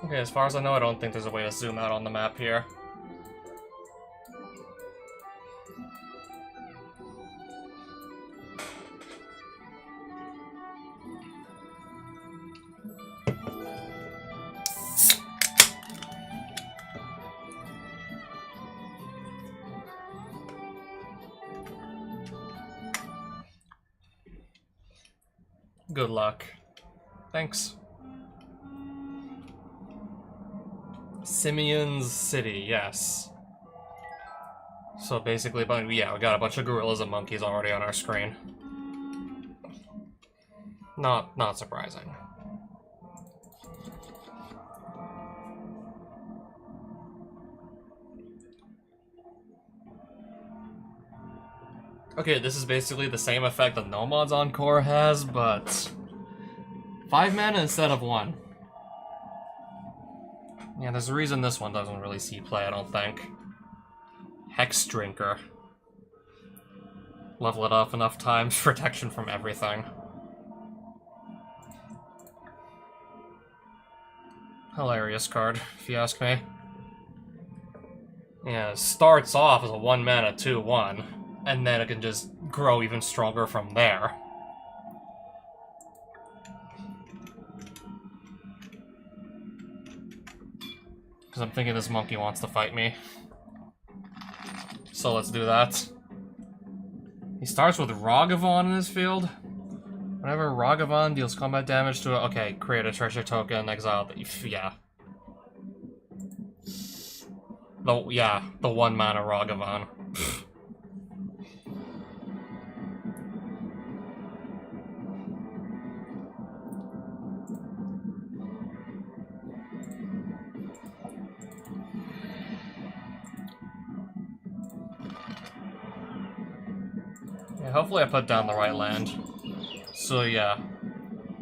Okay, as far as I know, I don't think there's a way to zoom out on the map here. Good luck. Thanks. Simeon's City, yes. So basically, yeah, we got a bunch of gorillas and monkeys already on our screen. Not surprising. Okay, this is basically the same effect that Nomad's Encore has, but 5 mana instead of 1. Yeah, there's a reason this one doesn't really see play, I don't think. Hex Drinker. Level it up enough times, protection from everything. Hilarious card, if you ask me. Yeah, it starts off as a 1 mana 2/1, and then it can just grow even stronger from there. Because I'm thinking this monkey wants to fight me. So let's do that. He starts with Ragavan in his field. Whenever Ragavan deals combat damage to it, okay, create a treasure token, exile the, yeah. The 1 mana Ragavan. Yeah, hopefully I put down the right land. So yeah.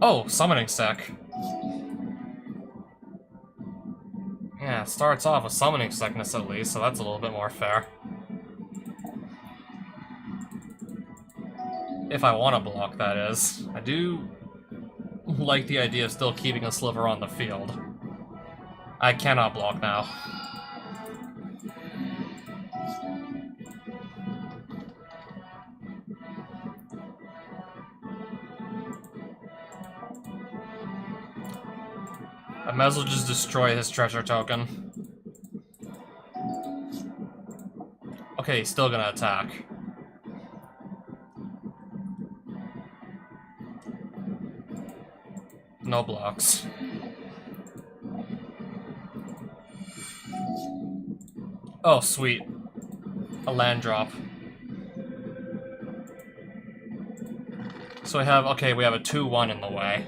Oh, Summoning Sec. Yeah, it starts off with Summoning Sickness at least, so that's a little bit more fair. If I want to block, that is. I do like the idea of still keeping a sliver on the field. I cannot block now. I might as well just destroy his treasure token. Okay, he's still gonna attack. No blocks. Oh, sweet. A land drop. So we have, okay, we have a 2/1 in the way.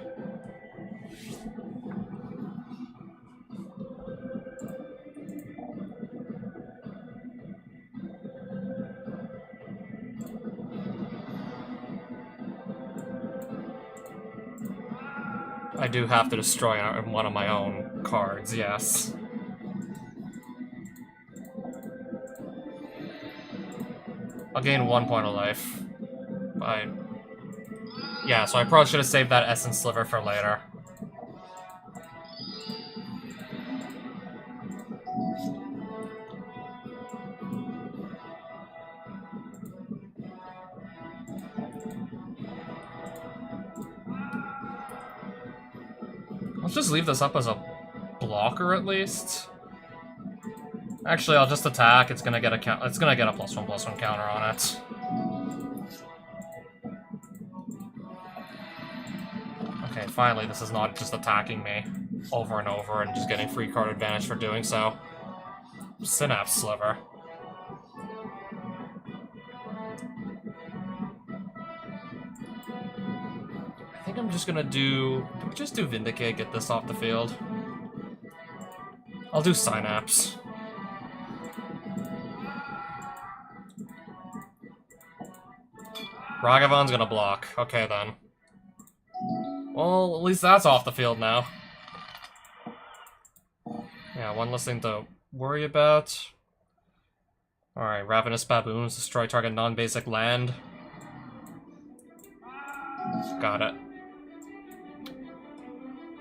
I do have to destroy one of my own cards, yes. I'll gain 1 point of life. Yeah, so I probably should have saved that Essence Sliver for later. Let's just leave this up as a blocker at least. Actually, I'll just attack. It's gonna get a +1/+1 counter on it. Okay, finally, this is not just attacking me over and over and just getting free card advantage for doing so. Synapse Sliver. I think I'm just gonna do Vindicate, get this off the field. I'll do Synapse. Ragavan's gonna block. Okay, then. Well, at least that's off the field now. Yeah, one less thing to worry about. Alright, Ravenous Baboons, destroy target non-basic land. Got it.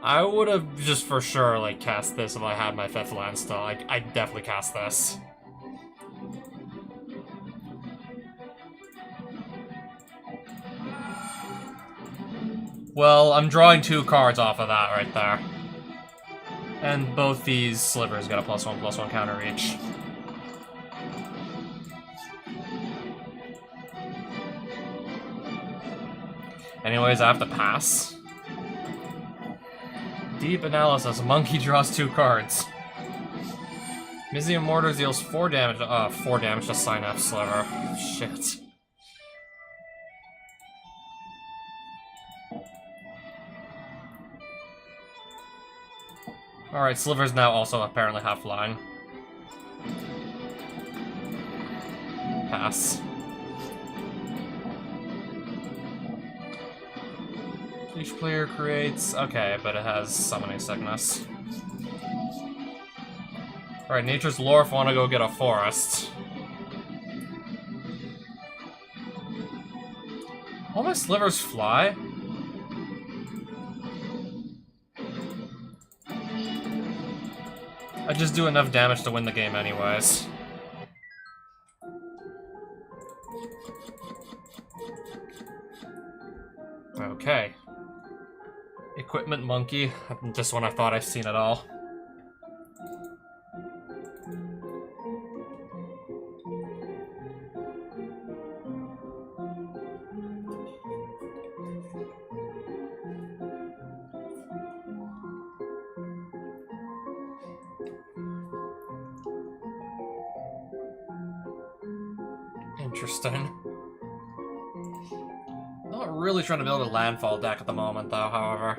I would have just for sure, like, cast this if I had my 5th land still. I'd definitely cast this. Well, I'm drawing 2 cards off of that right there. And both these slivers get a +1/+1 counter each. Anyways, I have to pass. Deep analysis. Monkey draws 2 cards. Mizium Mortar deals 4 damage. 4 damage to Synapse Sliver. Shit. Alright, Slivers now also apparently have flying. Pass. Each player creates... Okay, but it has Summoning Sickness. Alright, Nature's Lore if I want to go get a forest. All my Slivers fly? I just do enough damage to win the game anyways. Okay. Equipment Monkey. This one I thought I've seen it all. Interesting. Not really trying to build a landfall deck at the moment, though, however.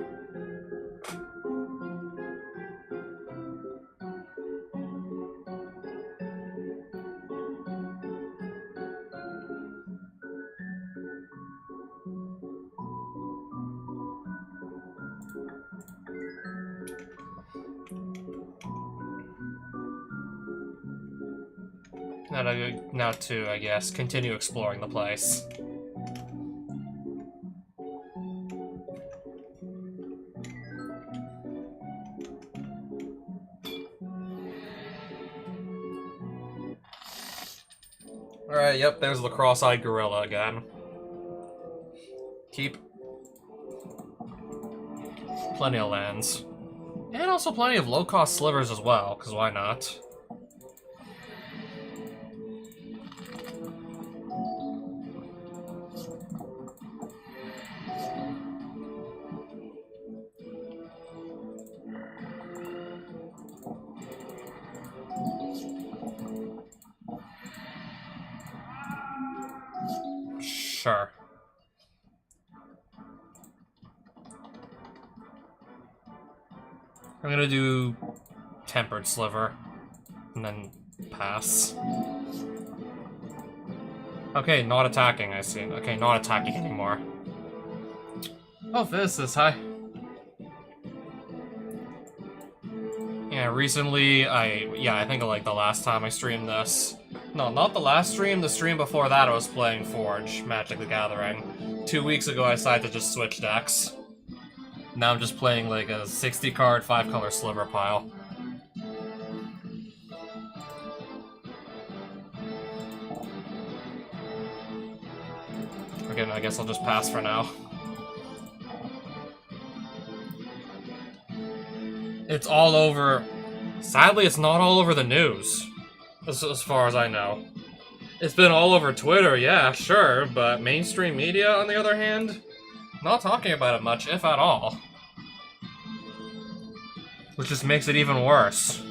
Now to, I guess, continue exploring the place. Alright, yep, there's the cross-eyed gorilla again. Keep. Plenty of lands. And also plenty of low-cost slivers as well, because why not? Sure. I'm gonna do Tempered Sliver, and then pass. Okay, not attacking, I see. Okay, not attacking anymore. Oh, Physicist, hi. Yeah, recently, I think like the last time I streamed this. No, not the last stream, the stream before that I was playing Forge, Magic the Gathering. 2 weeks ago I decided to just switch decks. Now I'm just playing like a 60 card, 5-color sliver pile. Again, I guess I'll just pass for now. It's all over... Sadly, it's not all over the news. As far as I know. It's been all over Twitter, yeah, sure, but mainstream media, on the other hand, not talking about it much, if at all. Which just makes it even worse.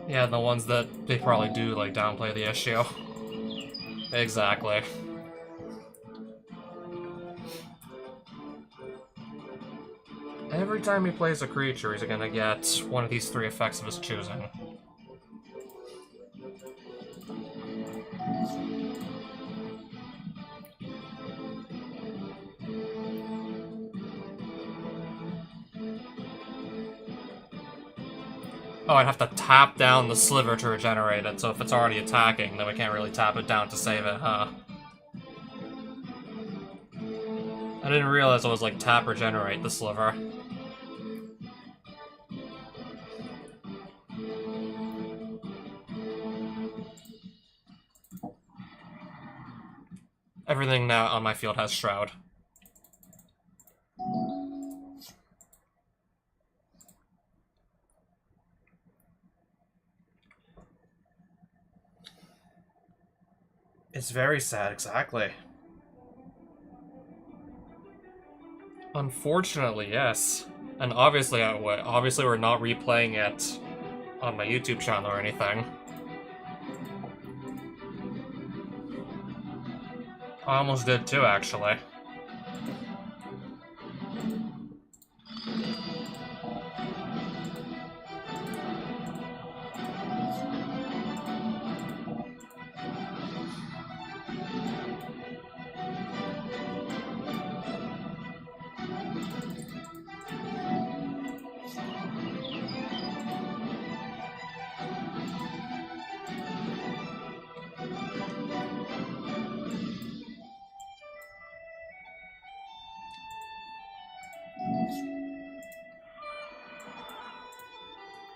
Yeah, the ones that they probably do, like, downplay the issue. Exactly. Every time he plays a creature, he's gonna get one of these 3 effects of his choosing. Oh, I'd have to tap down the sliver to regenerate it, so if it's already attacking, then we can't really tap it down to save it, huh? I didn't realize it was like tap regenerate the sliver. Everything now on my field has Shroud. It's very sad, exactly. Unfortunately, yes. And obviously, we're not replaying it on my YouTube channel or anything. I almost did too, actually.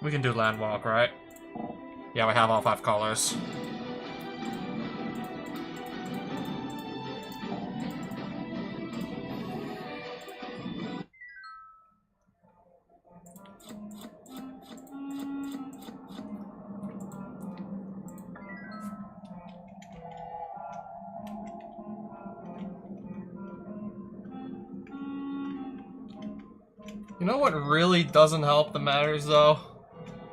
We can do Landwalk, right? Yeah, we have all 5 colors. You know what really doesn't help the matters, though?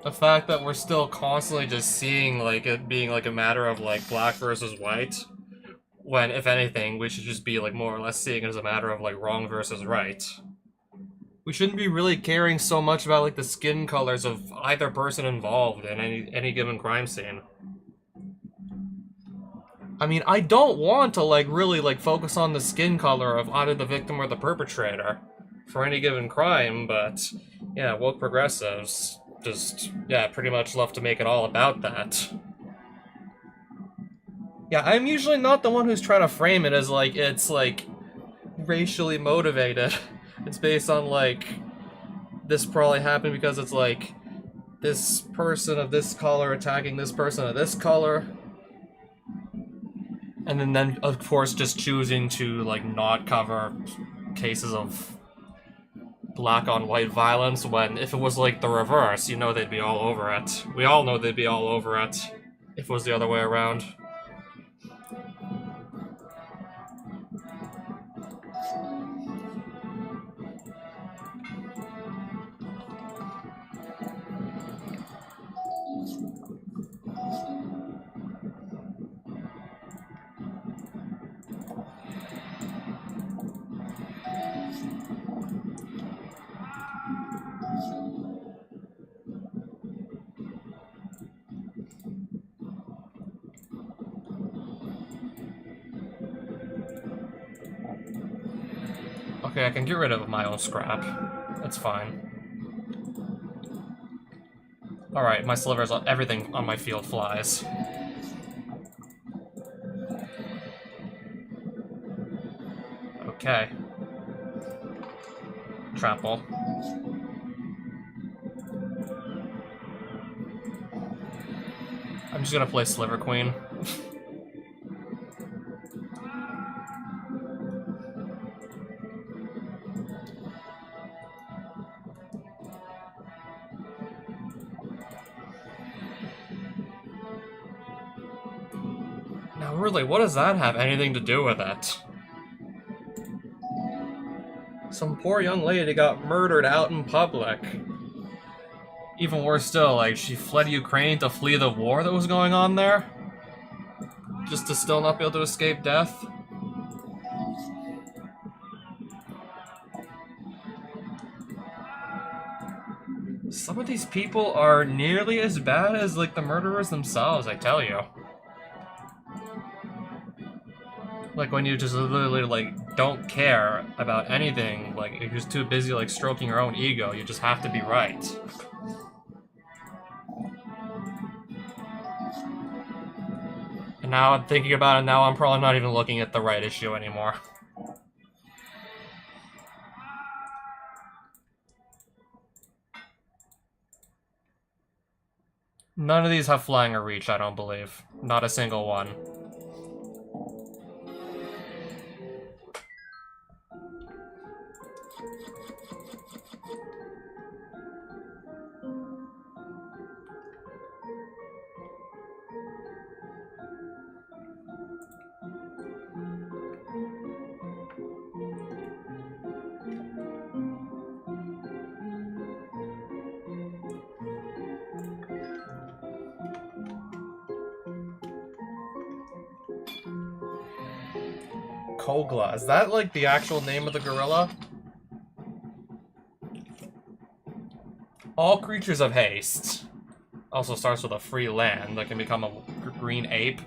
The fact that we're still constantly just seeing, like, it being, like, a matter of, like, black versus white. When, if anything, we should just be, like, more or less seeing it as a matter of, like, wrong versus right. We shouldn't be really caring so much about, like, the skin colors of either person involved in any given crime scene. I mean, I don't want to, like, really, like, focus on the skin color of either the victim or the perpetrator for any given crime, but, yeah, woke progressives just, yeah, pretty much love to make it all about that. Yeah, I'm usually not the one who's trying to frame it as, like, it's, like, racially motivated. It's based on, like, this probably happened because it's, like, this person of this color attacking this person of this color. And then, of course, just choosing to, like, not cover cases of black on white violence when if it was, like, the reverse, you know they'd be all over it. We all know they'd be all over it if it was the other way around. Okay, I can get rid of my own scrap. That's fine. Alright, my slivers, everything on my field flies. Okay. Trample. I'm just gonna play Sliver Queen. Now really, what does that have anything to do with it? Some poor young lady got murdered out in public. Even worse still, like, she fled Ukraine to flee the war that was going on there? Just to still not be able to escape death? Some of these people are nearly as bad as, like, the murderers themselves, I tell you. Like, when you just literally, like, don't care about anything, like, you're just too busy, like, stroking your own ego, you just have to be right. And now I'm thinking about it, now I'm probably not even looking at the right issue anymore. None of these have flying or reach, I don't believe. Not a single one. Kogla. Is that, like, the actual name of the gorilla? All creatures of haste. Also starts with a free land that can become a green ape.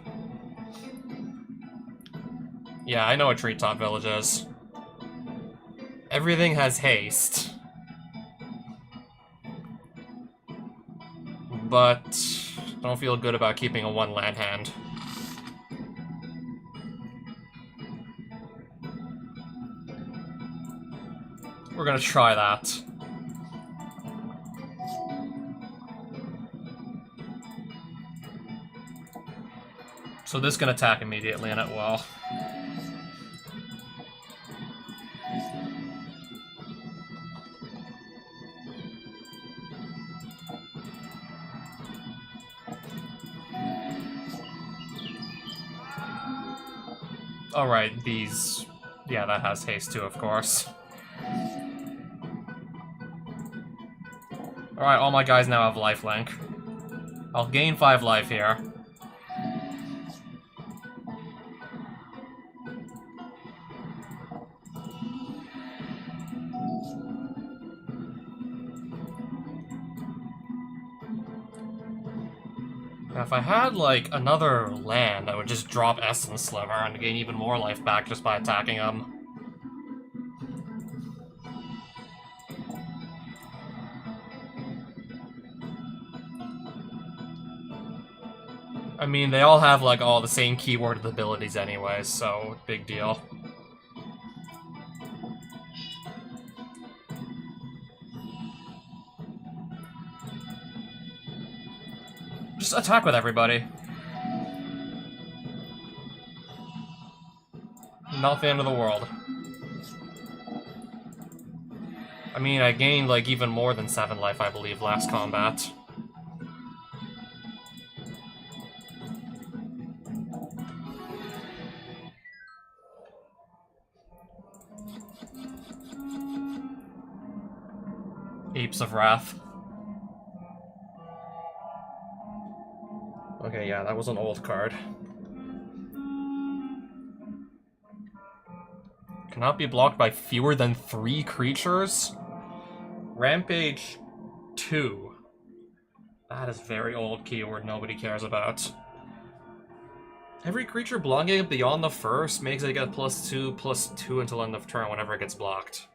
Yeah, I know what Treetop Village is. Everything has haste. But don't feel good about keeping a one land hand. We're gonna try that. So this can attack immediately, and it will. Alright, these... Yeah, that has haste too, of course. Alright, all my guys now have lifelink. I'll gain 5 life here. Now, if I had, like, another land, I would just drop Essence Sliver and gain even more life back just by attacking him. I mean, they all have, like, all the same keyworded abilities anyways, so big deal. Just attack with everybody. Not the end of the world. I mean, I gained, like, even more than 7 life, I believe, last combat. Apes of Wrath. Okay, yeah, that was an old card. Cannot be blocked by fewer than 3 creatures? Rampage 2. That is very old keyword nobody cares about. Every creature belonging beyond the first makes it get +2/+2 until end of turn whenever it gets blocked.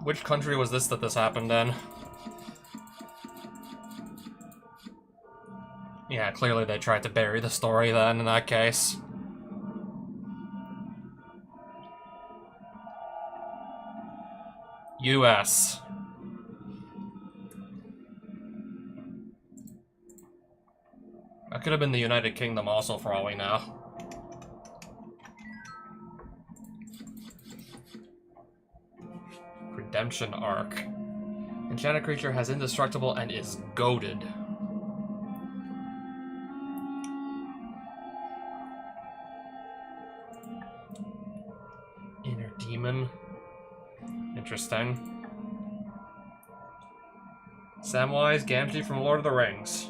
Which country was this that this happened in? Yeah, clearly they tried to bury the story then, in that case. US. That could have been the United Kingdom also, for all we know. Redemption Arc. Enchanted creature has indestructible and is goated. Inner Demon. Interesting. Samwise Gamgee from Lord of the Rings.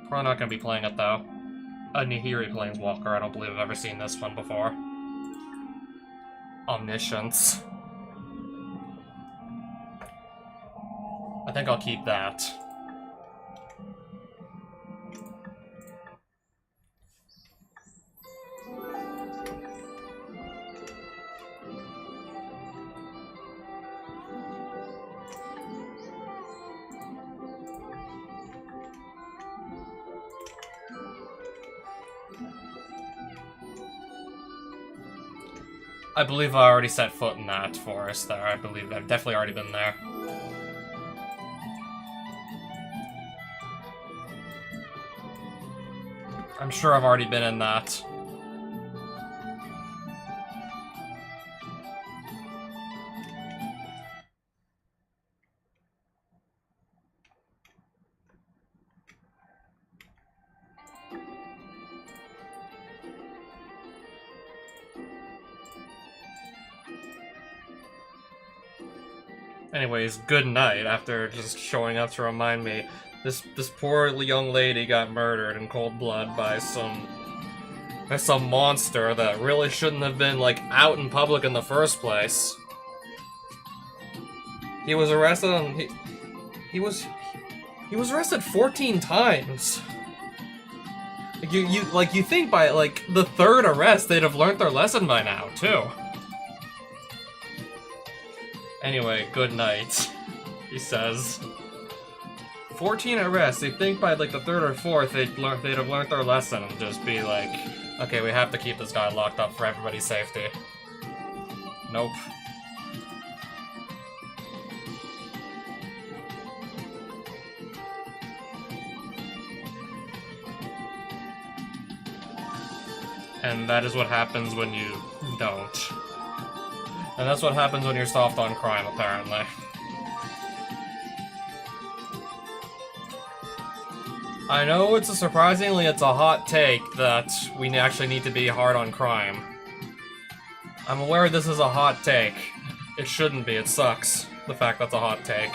Probably not going to be playing it, though. A Nahiri Planeswalker. I don't believe I've ever seen this one before. Omniscience. I think I'll keep that. I believe I already set foot in that forest there. I believe I've definitely already been there. I'm sure I've already been in that. Anyways, good night after just showing up to remind me this poor young lady got murdered in cold blood by some monster that really shouldn't have been like out in public in the first place. He was arrested on he was arrested 14 times. You think by like the third arrest they'd have learned their lesson by now too. Anyway, good night, he says. 14 arrests, you'd think by like the third or fourth they'd have learned their lesson and just be like, okay, we have to keep this guy locked up for everybody's safety. Nope. And that is what happens when you don't. And that's what happens when you're soft on crime, apparently. I know it's a hot take that we actually need to be hard on crime. I'm aware this is a hot take. It shouldn't be, it sucks, the fact that's a hot take.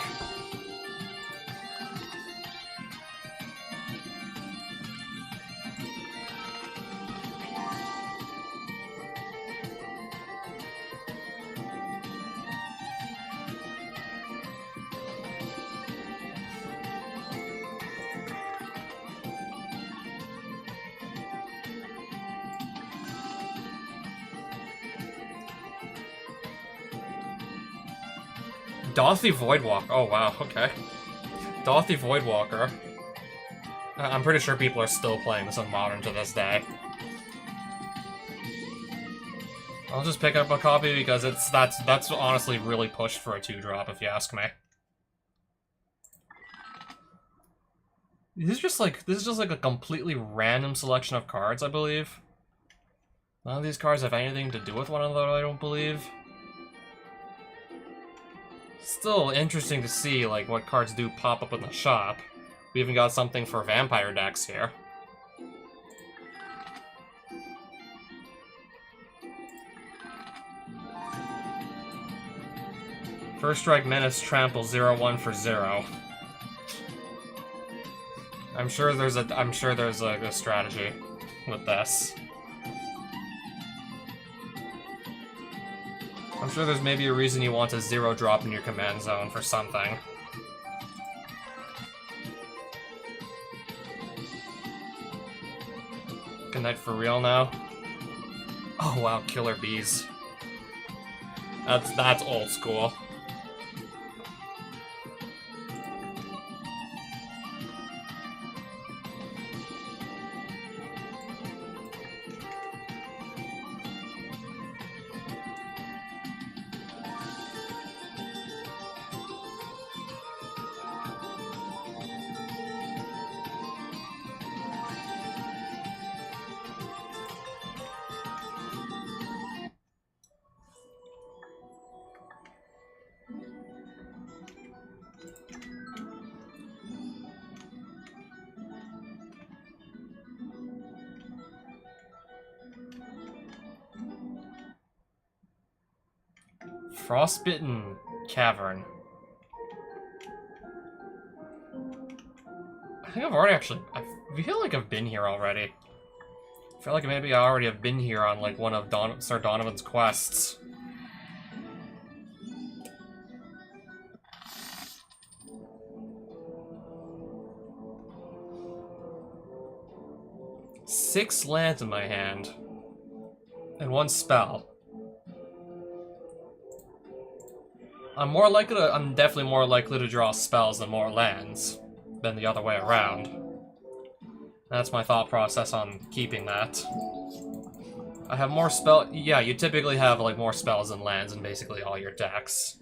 Dorothy Voidwalker. Oh wow, okay. Dorothy Voidwalker. I'm pretty sure people are still playing this on Modern to this day. I'll just pick up a copy because that's honestly really pushed for a 2-drop if you ask me. This is just like a completely random selection of cards, I believe. None of these cards have anything to do with one another, I don't believe. Still interesting to see, like, what cards do pop up in the shop. We even got something for vampire decks here. First Strike Menace Trample 0-1 for 0. I'm sure there's a strategy with this. I'm sure there's maybe a reason you want a 0-drop in your command zone for something. Good night for real now? Oh wow, Killer Bees. That's old school. Frostbitten Cavern. I think I've already I feel like I've been here already. I feel like maybe I already have been here on like one of Sir Donovan's quests. Six lands in my hand. And one spell. I'm definitely more likely to draw spells than more lands than the other way around. That's my thought process on keeping that. I have more spell. Yeah, you typically have like more spells and lands in basically all your decks.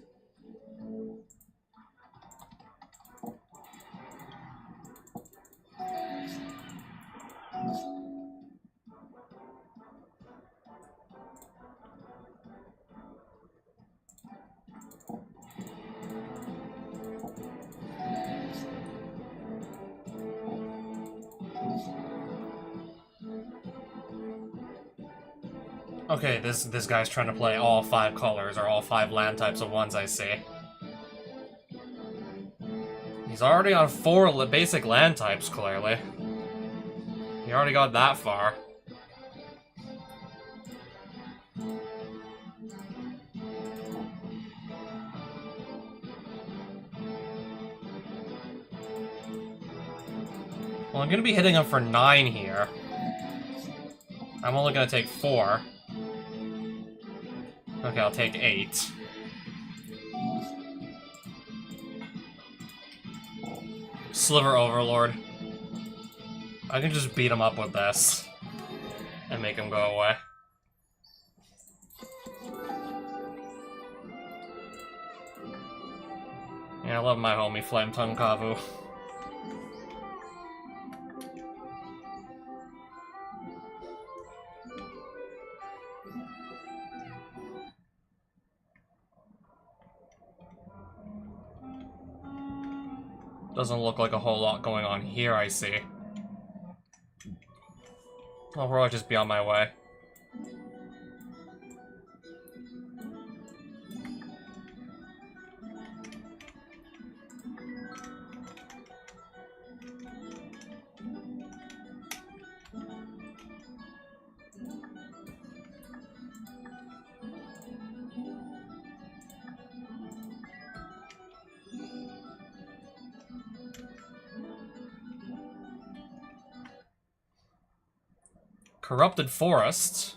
Okay, this guy's trying to play all 5 colors, or all 5 land types at once, I see. He's already on 4 basic land types, clearly. He already got that far. Well, I'm gonna be hitting him for 9 here. I'm only gonna take 4. Okay, I'll take 8. Sliver Overlord. I can just beat him up with this. And make him go away. Yeah, I love my homie Flame Tongue Kavu. Doesn't look like a whole lot going on here, I see. I'll probably just be on my way. Corrupted Forest.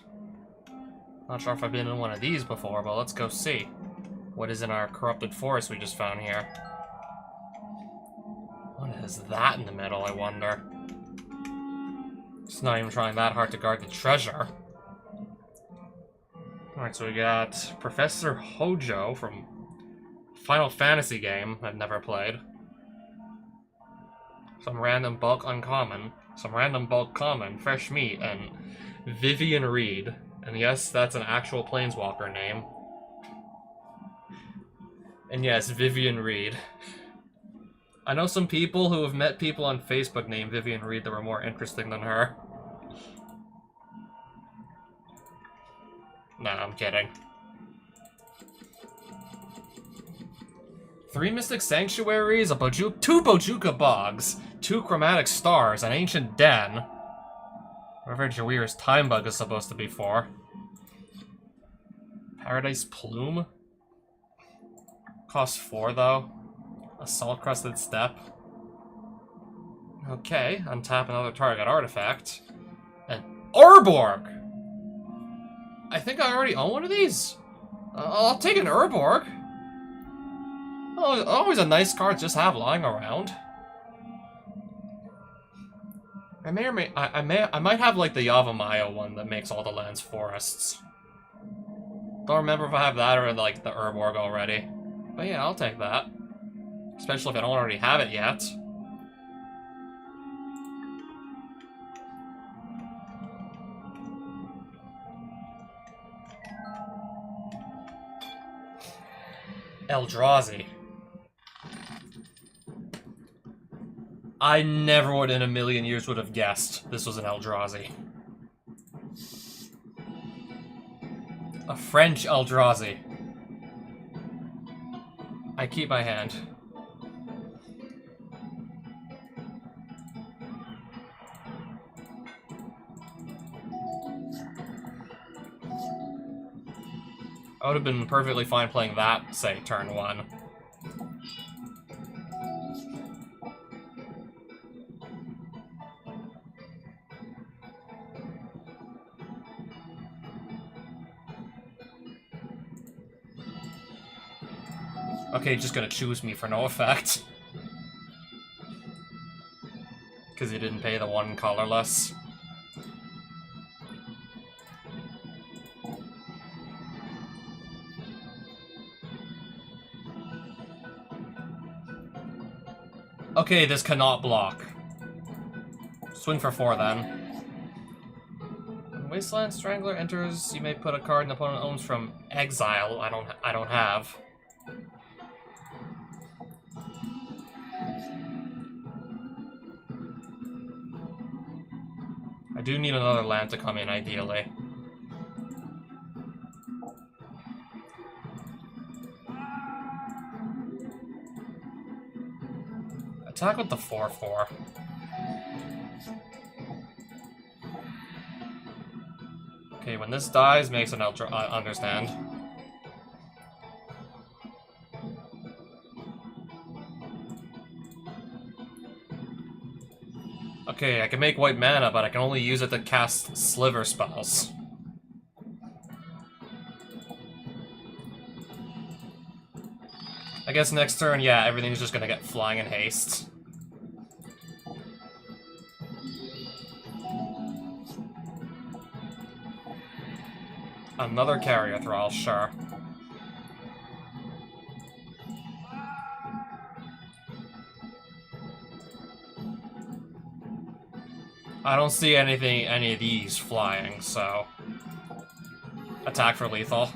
Not sure if I've been in one of these before, but let's go see. What is in our Corrupted Forest we just found here? What is that in the middle, I wonder? It's not even trying that hard to guard the treasure. Alright, so we got Professor Hojo from Final Fantasy game I've never played. Some random bulk uncommon. Some random bulk common, fresh meat, and Vivian Reed. And yes, that's an actual Planeswalker name. And yes, Vivian Reed. I know some people who have met people on Facebook named Vivian Reed that were more interesting than her. Nah, I'm kidding. 3 Mystic Sanctuaries, two Bojuka Bogs, 2 Chromatic Stars, an Ancient Den. Whatever Jaweer's Time Bug is supposed to be for. Paradise Plume? Costs 4, though. A Salt-Crusted Step. Okay, untap another target artifact. An Urborg! I think I already own one of these. I'll take an Urborg. Oh, always a nice card to just have lying around. I may or may I might have like the Yavimaya one that makes all the lands forests. Don't remember if I have that or like the Urborg already. But yeah, I'll take that. Especially if I don't already have it yet. Eldrazi. I never would in a million years would have guessed this was an Eldrazi. A French Eldrazi. I keep my hand. I would have been perfectly fine playing that, say, turn 1. Okay, just gonna choose me for no effect. Because he didn't pay the 1 colorless. Okay, this cannot block. Swing for 4 then. When Wasteland Strangler enters, you may put a card an opponent owns from exile. I don't have. I do need another land to come in, ideally. Attack with the 4/4. Okay, when this dies, makes an understand. Okay, I can make white mana, but I can only use it to cast Sliver spells. I guess next turn, yeah, everything's just gonna get flying in haste. Another Carrier Thrall, sure. I don't see any of these flying, so... Attack for lethal.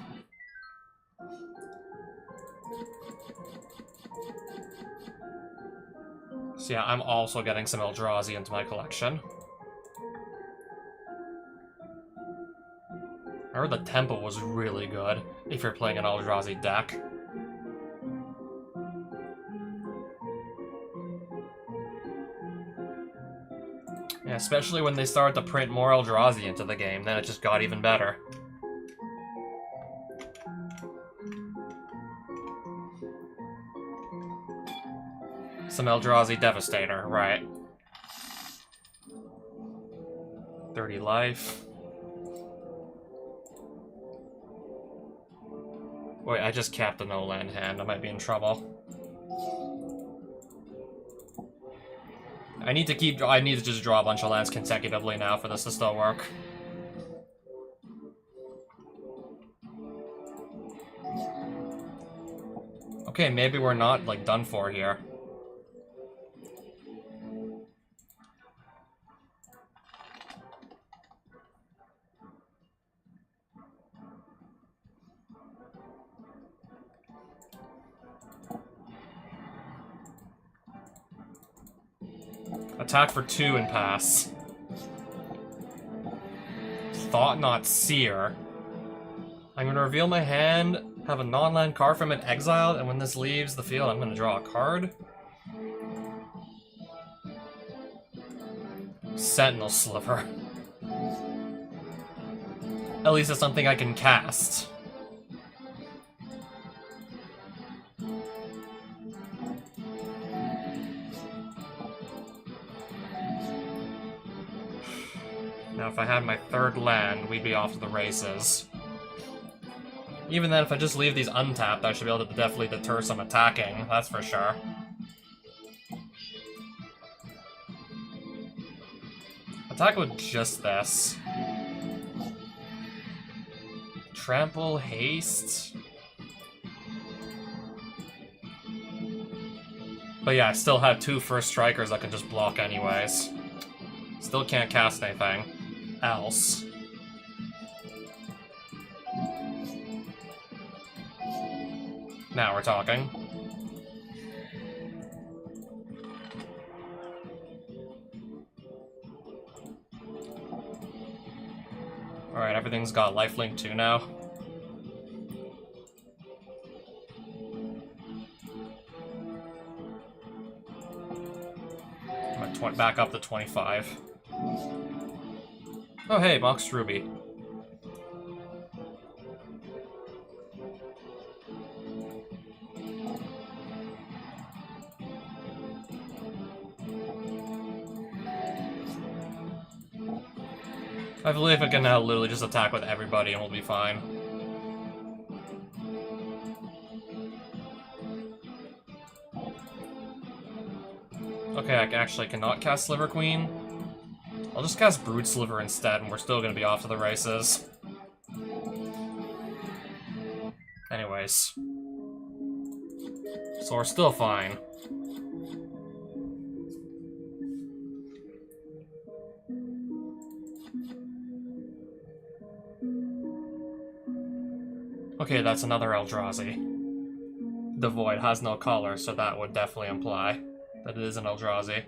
So yeah, I'm also getting some Eldrazi into my collection. I heard the tempo was really good if you're playing an Eldrazi deck. Yeah, especially when they started to print more Eldrazi into the game, then it just got even better. Some Eldrazi Devastator, right. 30 life. Wait, I just capped a no-land hand. I might be in trouble. I need to just draw a bunch of lands consecutively now for this to still work. Okay, maybe we're not, like, done for here. Attack for 2 and pass. Thought-Knot Seer. I'm gonna reveal my hand, have a non-land card from it exiled, and when this leaves the field, I'm gonna draw a card. Sentinel Sliver. At least it's something I can cast. Now, if I had my 3rd land, we'd be off to the races. Even then, if I just leave these untapped, I should be able to definitely deter some attacking, that's for sure. Attack with just this. Trample, haste. But yeah, I still have 2 first strikers that can just block anyways. Still can't cast anything else. Now we're talking. Alright, everything's got lifelink 2 now. I'm back up to 25. Oh hey, Mox Ruby. I believe I can now literally just attack with everybody and we'll be fine. Okay, I actually cannot cast Sliver Queen. I'll just cast Brood Sliver instead, and we're still gonna be off to the races. Anyways. So we're still fine. Okay, that's another Eldrazi. The Void has no color, so that would definitely imply that it is an Eldrazi.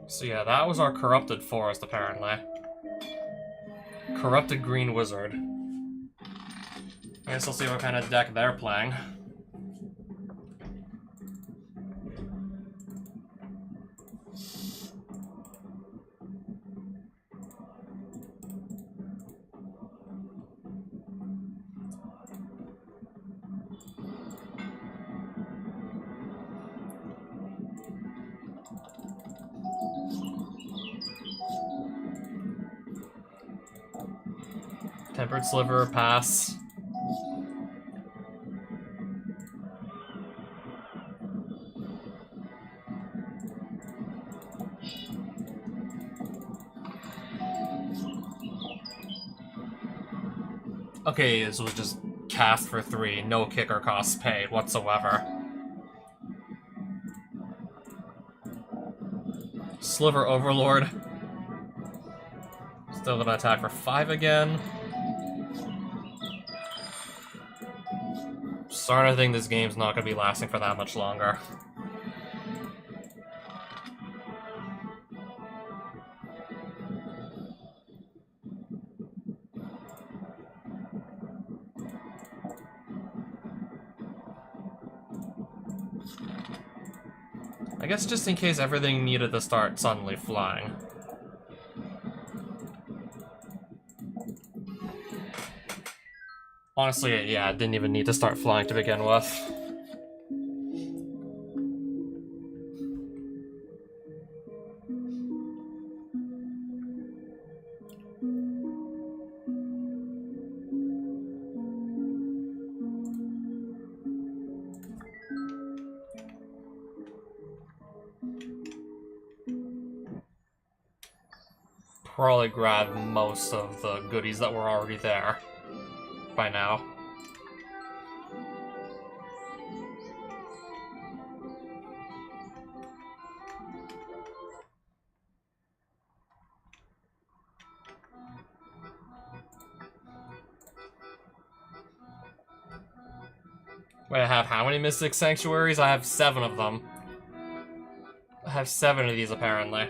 So yeah, that was our Corrupted Forest, apparently. Corrupted Green Wizard. I guess we'll see what kind of deck they're playing. Tempered Sliver, pass. Okay, this was just cast for 3, no kicker costs paid whatsoever. Sliver Overlord. Still gonna attack for 5 again. Starting to think this game's not gonna be lasting for that much longer. I guess just in case everything needed to start suddenly flying. Honestly, yeah, it didn't even need to start flying to begin with. Probably grab most of the goodies that were already there by now. Wait, I have how many Mystic Sanctuaries? I have 7 of them. I have 7 of these, apparently.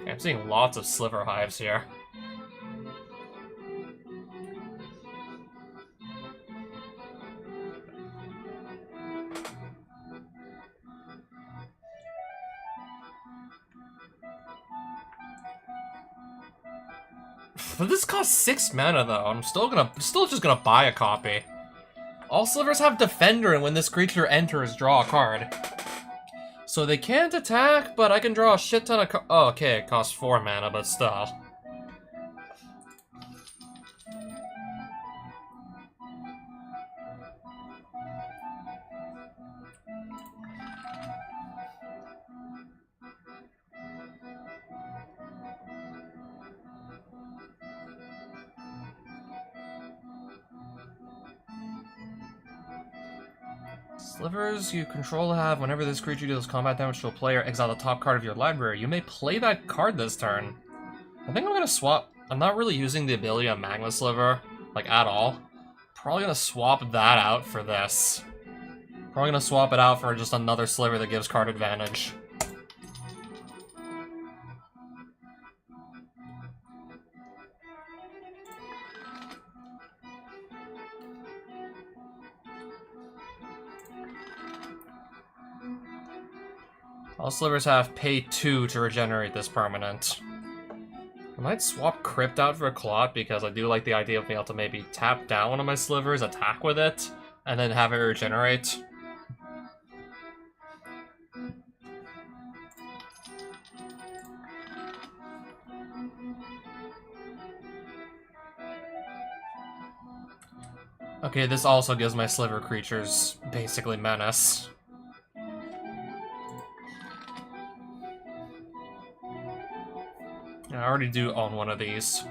Okay, I'm seeing lots of Sliver Hives here. But this costs 6 mana though. I'm still just gonna buy a copy. All Slivers have Defender, and when this creature enters, draw a card. So they can't attack, but I can draw a shit ton of oh, okay, it costs 4 mana, but still. Slivers you control have whenever this creature deals combat damage to a player, exile the top card of your library. You may play that card this turn. I think I'm gonna swap. I'm not really using the ability of Magma Sliver, like, at all. Probably gonna swap that out for this. Probably gonna swap it out for just another Sliver that gives card advantage. All Slivers have pay 2 to regenerate this permanent. I might swap Crypt out for a Clot because I do like the idea of being able to maybe tap down one of my Slivers, attack with it, and then have it regenerate. Okay, this also gives my sliver creatures basically menace. I already do own one of these.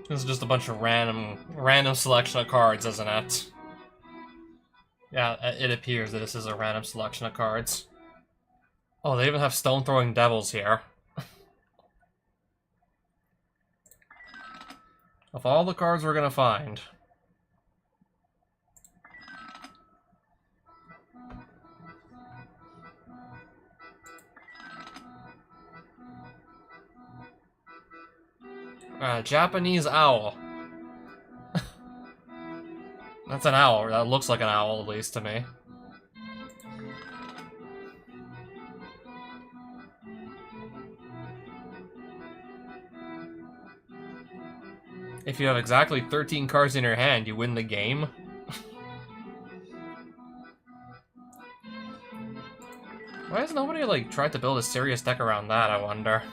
This is just a bunch of random selection of cards, isn't it? Yeah, it appears that this is a random selection of cards. Oh, they even have stone-throwing devils here. Of all the cards we're gonna find. Japanese owl. That's an owl. That looks like an owl, at least to me. If you have exactly 13 cards in your hand, you win the game. Why has nobody, like, tried to build a serious deck around that, I wonder?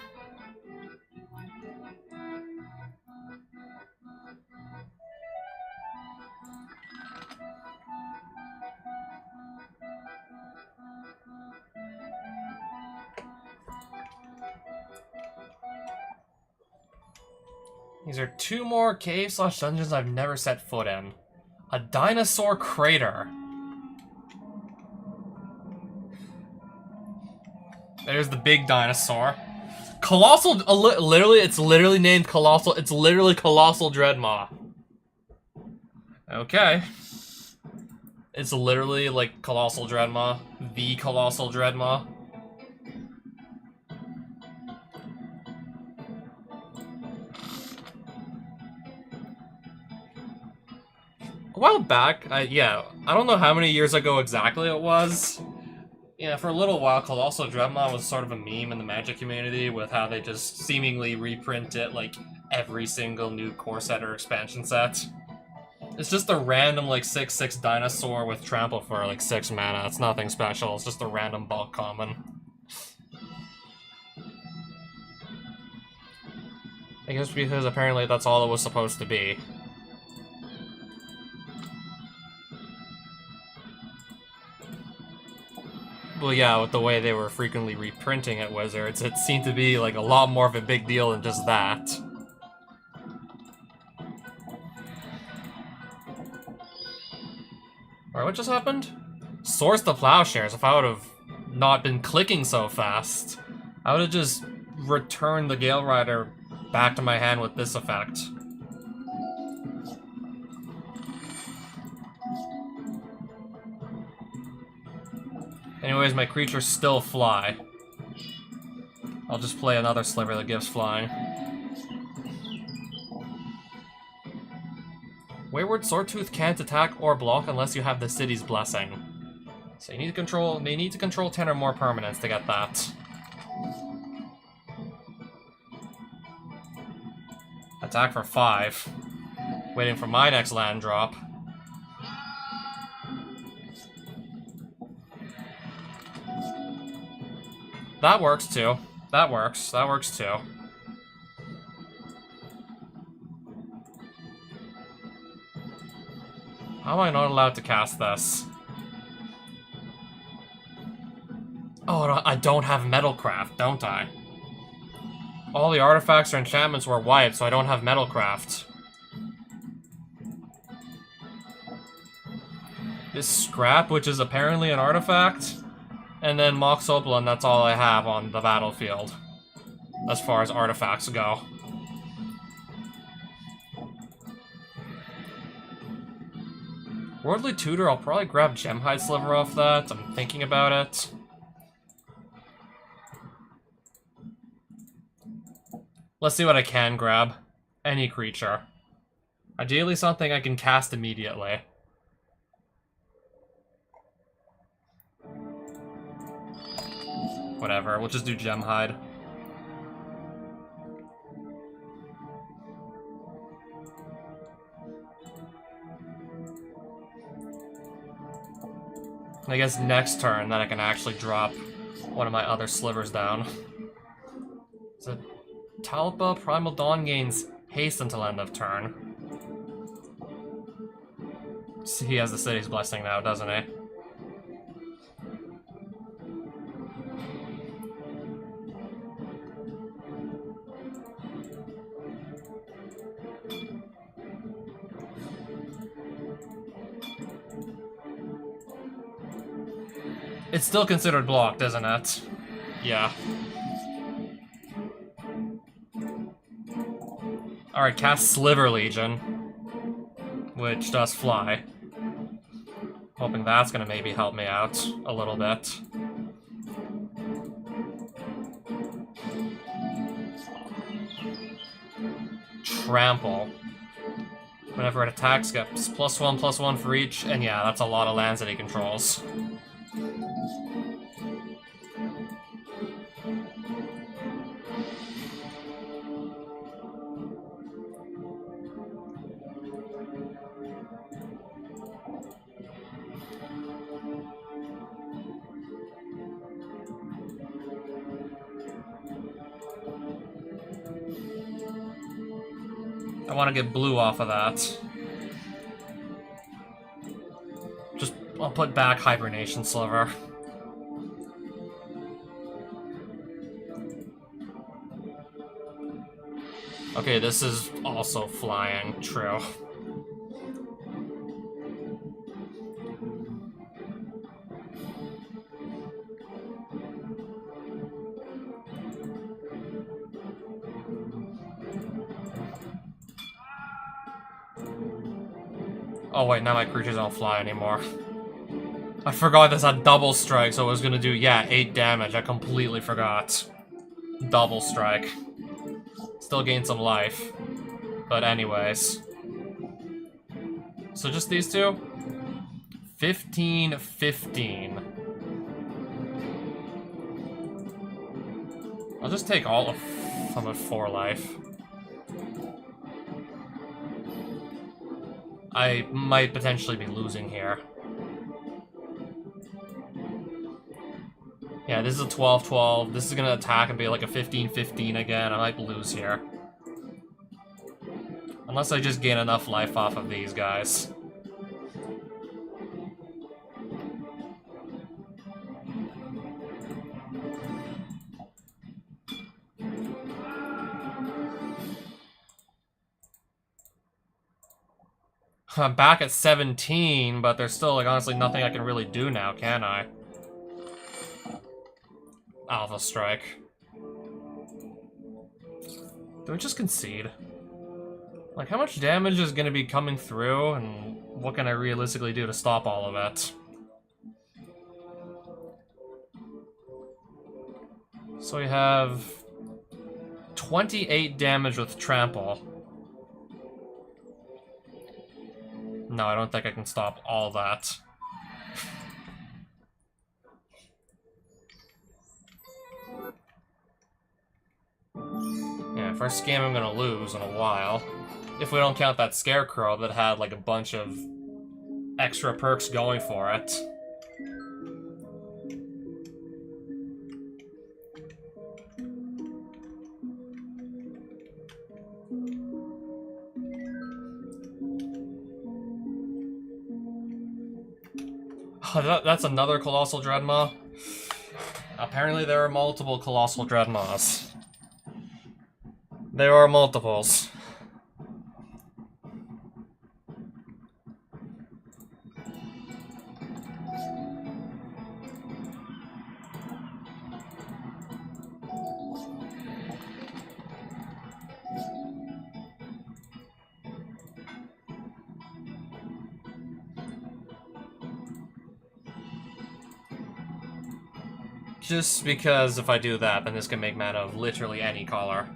These are 2 more cave/dungeons I've never set foot in. A dinosaur crater. There's the big dinosaur. Colossal, it's literally named Colossal, it's literally Colossal Dreadmaw. Okay. It's literally like Colossal Dreadmaw. The Colossal Dreadmaw. A while back, yeah, I don't know how many years ago exactly it was. Yeah, for a little while, Colossal Dreadmaw was sort of a meme in the Magic community with how they just seemingly reprint it like every single new core set or expansion set. It's just a random like 6/6 dinosaur with trample for like 6 mana. It's nothing special, it's just a random bulk common. I guess because apparently that's all it was supposed to be. Well, yeah, with the way they were frequently reprinting at Wizards, it seemed to be like a lot more of a big deal than just that. Alright, what just happened? Source the Plowshares. If I would have not been clicking so fast, I would have just returned the Gale Rider back to my hand with this effect. Anyways, my creatures still fly. I'll just play another sliver that gives flying. Wayward Swordtooth can't attack or block unless you have the city's blessing. So you need to control. They need to control 10 or more permanents to get that. Attack for 5. Waiting for my next land drop. That works too. That works. That works too. How am I not allowed to cast this? Oh, I don't have Metalcraft, don't I? All the artifacts or enchantments were wiped, so I don't have Metalcraft. This Scrap, which is apparently an artifact, and then Mox Opal, and that's all I have on the battlefield, as far as artifacts go. Worldly Tutor, I'll probably grab Gemhide Sliver off that. I'm thinking about it. Let's see what I can grab. Any creature. Ideally something I can cast immediately. Whatever, we'll just do Gemhide. I guess next turn, then I can actually drop one of my other slivers down. So, Talpa Primal Dawn gains haste until end of turn. So he has the City's Blessing now, doesn't he? It's still considered blocked, isn't it? Yeah. Alright, cast Sliver Legion, which does fly. Hoping that's gonna maybe help me out a little bit. Trample. Whenever it attacks, gets +1/+1 for each, and yeah, that's a lot of lands that he controls. I want to get blue off of that. Just, I'll put back Hibernation Sliver. Okay, this is also flying, true. Oh wait, now my creatures don't fly anymore. I forgot this had double strike, so it was gonna do, yeah, 8 damage. I completely forgot. Double strike. Still gain some life. But anyways. So just these two? 15/15. I'll just take all of them at 4 life. I might potentially be losing here. Yeah, this is a 12/12. This is gonna attack and be like a 15/15 again. I might lose here. Unless I just gain enough life off of these guys. I'm back at 17, but there's still, like, honestly nothing I can really do now, can I? Alpha Strike. Do I just concede? Like, how much damage is gonna be coming through, and what can I realistically do to stop all of it? So we have 28 damage with Trample. No, I don't think I can stop all that. Yeah, first game I'm gonna lose in a while. If we don't count that Scarecrow that had like a bunch of extra perks going for it. Oh, that's another Colossal Dreadmaw? Apparently there are multiple Colossal Dreadmaws. There are multiples. Just because if I do that, then this can make mana of literally any color.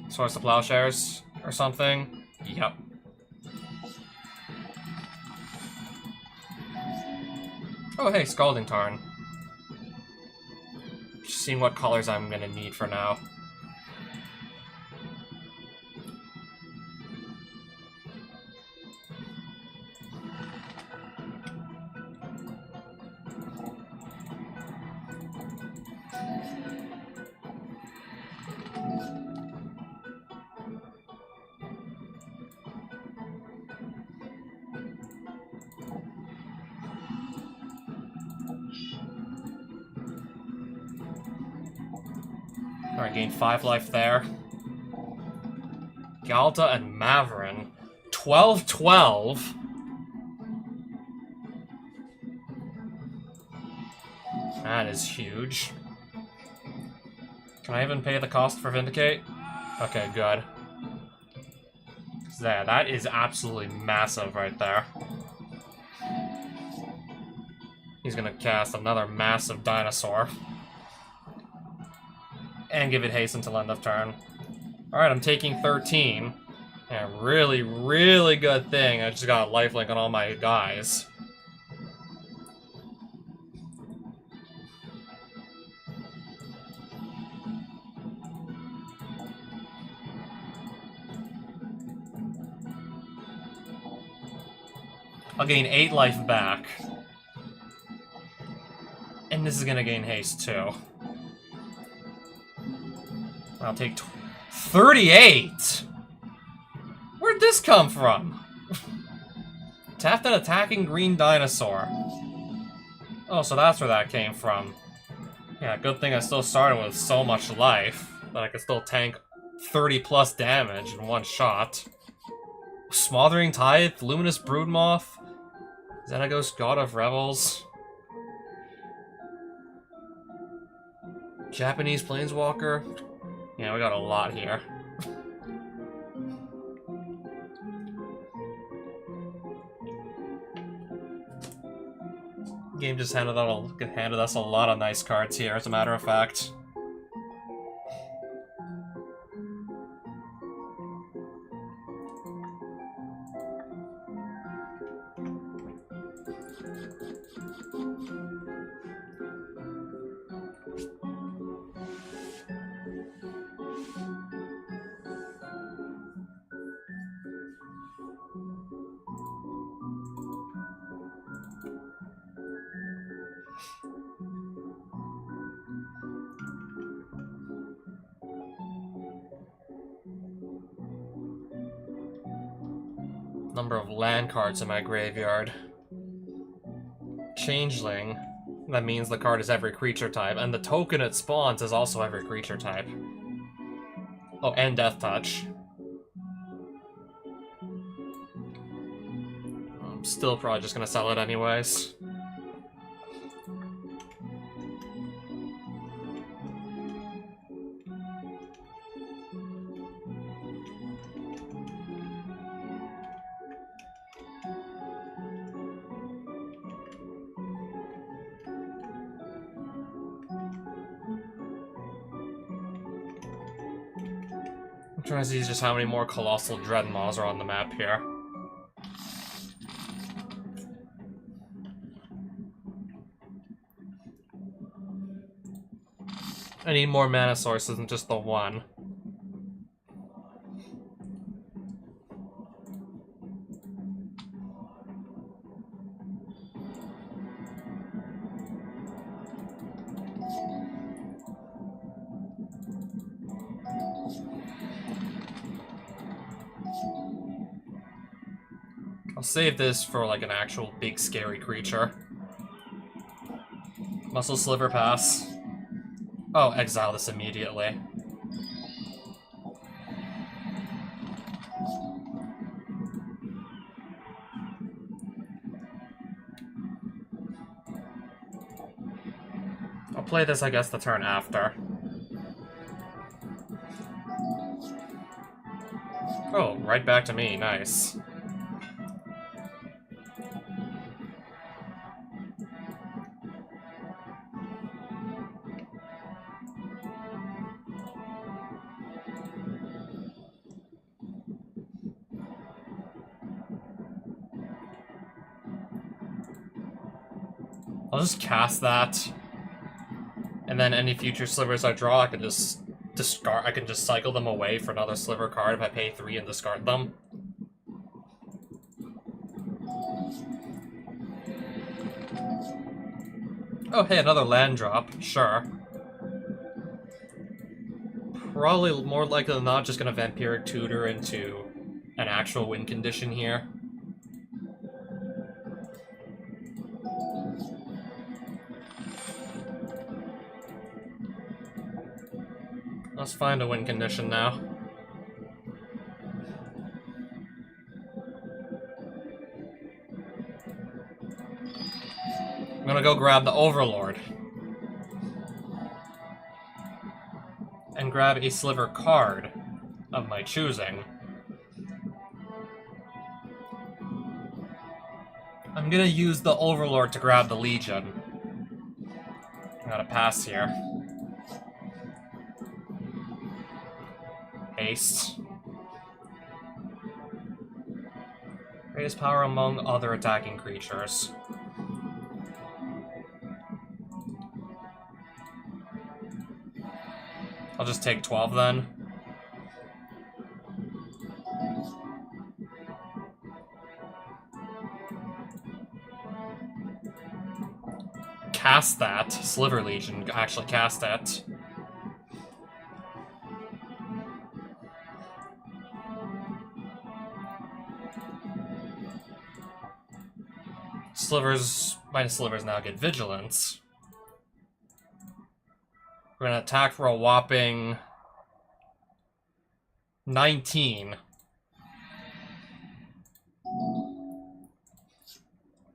Source of Plowshares or something? Yep. Oh hey, Scalding Tarn. Just seeing what colors I'm gonna need for now. Alright, gain 5 life there. Galta and Maverin. 12-12. That is huge. Can I even pay the cost for Vindicate? Okay, good. There, that is absolutely massive right there. He's gonna cast another massive dinosaur. And give it haste until end of turn. Alright, I'm taking 13. Yeah, really, really good thing. I just got a lifelink on all my guys. I'll gain 8 life back. And this is gonna gain haste too. I'll take 38! Where'd this come from? Tapped an attacking green dinosaur. Oh, so that's where that came from. Yeah, good thing I still started with so much life that I could still tank 30 plus damage in one shot. Smothering Tithe, Luminous Broodmoth, Xenagos, God of Revels, Japanese Planeswalker. Yeah, we got a lot here. Game just handed us a lot of nice cards here, as a matter of fact. Number of land cards in my graveyard. Changeling. That means the card is every creature type, and the token it spawns is also every creature type. Oh, and Death Touch. I'm still probably just gonna sell it anyways. I'm trying to see just how many more Colossal Dreadmaws are on the map here. I need more mana sources than just the one. I'll save this for like an actual big scary creature. Muscle Sliver pass. Oh, exile this immediately. I'll play this, I guess, the turn after. Oh, right back to me, nice. I'll just cast that, and then any future slivers I draw, I can just discard. I can just cycle them away for another sliver card if I pay 3 and discard them. Oh, hey, another land drop. Sure. probably more likely than not just gonna Vampiric Tutor into an actual win condition here. Let's find a win condition now. I'm gonna go grab the Overlord. And grab a Sliver card of my choosing. I'm gonna use the Overlord to grab the Legion. I gotta pass here. Haste. Greatest power among other attacking creatures. I'll just take 12 then. Cast that. Sliver Legion actually cast it. Minus Slivers now get Vigilance. We're gonna attack for a whopping 19.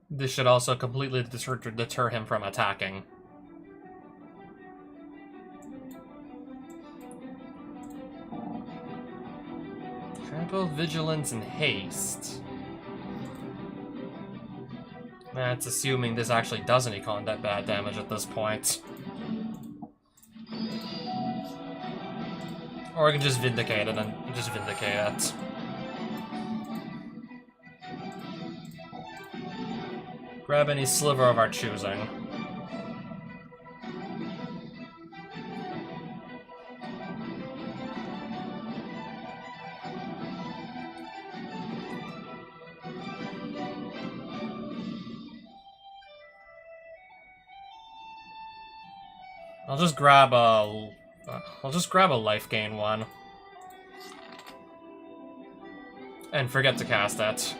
This should also completely deter him from attacking. Trample, Vigilance, and Haste. That's assuming this actually does any combat bad damage at this point. Or I can just Vindicate it and just Vindicate it. Grab any sliver of our choosing. I'll just grab a life gain one. And forget to cast it.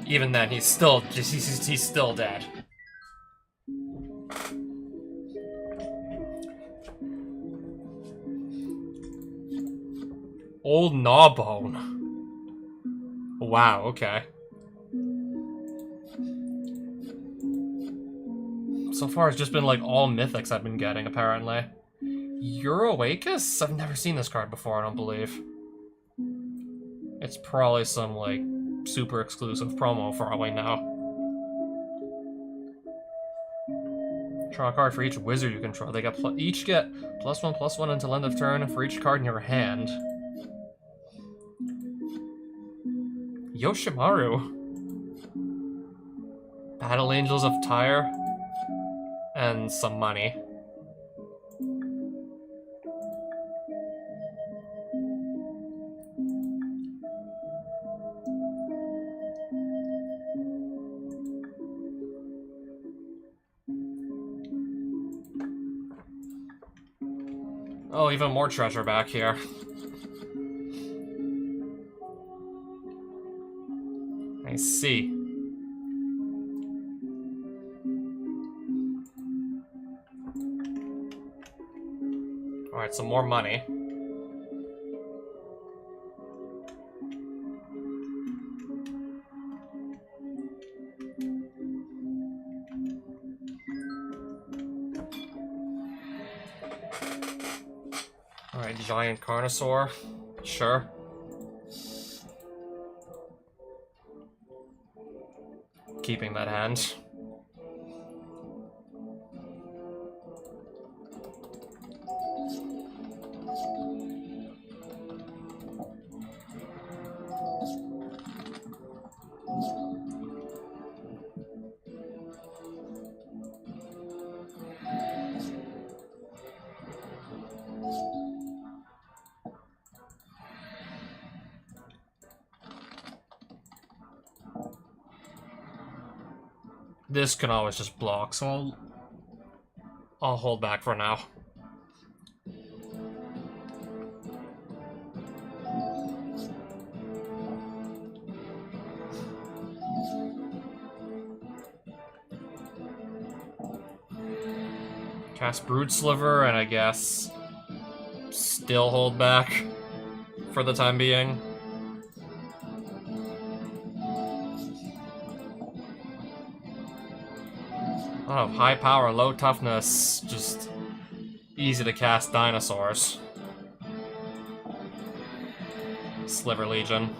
Even then, he's still dead. Old Gnawbone. Wow, okay. So far, it's just been like all mythics I've been getting, apparently. Euroacus? I've never seen this card before, I don't believe. It's probably some, like, super exclusive promo for all I know. Draw a card for each wizard you control. They get each get +1/+1 until end of turn for each card in your hand. Yoshimaru. Battle Angels of Tyre. And some money. Oh, even more treasure back here. I see. Alright, some more money. Alright, Giant Carnosaur. Sure. Keeping that hand. This can always just block, so I'll I'll hold back for now. Cast Brood Sliver, and I guess still hold back for the time being. A lot of high power, low toughness, just easy to cast dinosaurs. Sliver Legion.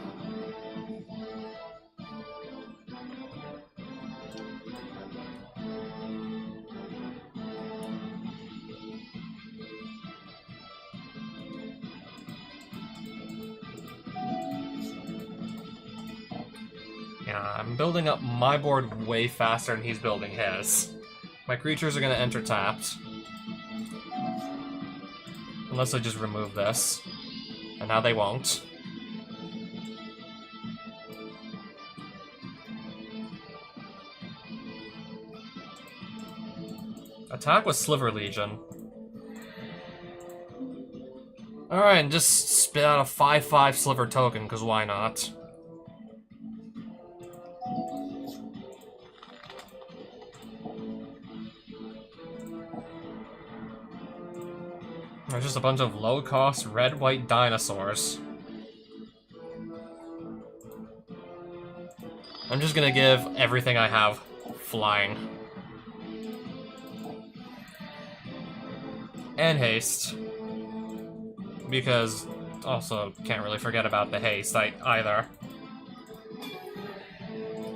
Yeah, I'm building up my board way faster than he's building his. My creatures are gonna enter tapped. Unless I just remove this. And now they won't. Attack with Sliver Legion. Alright, and just spit out a 5/5 Sliver token, because why not? There's just a bunch of low-cost red-white dinosaurs. I'm just gonna give everything I have flying. And haste. Because also can't really forget about the haste either.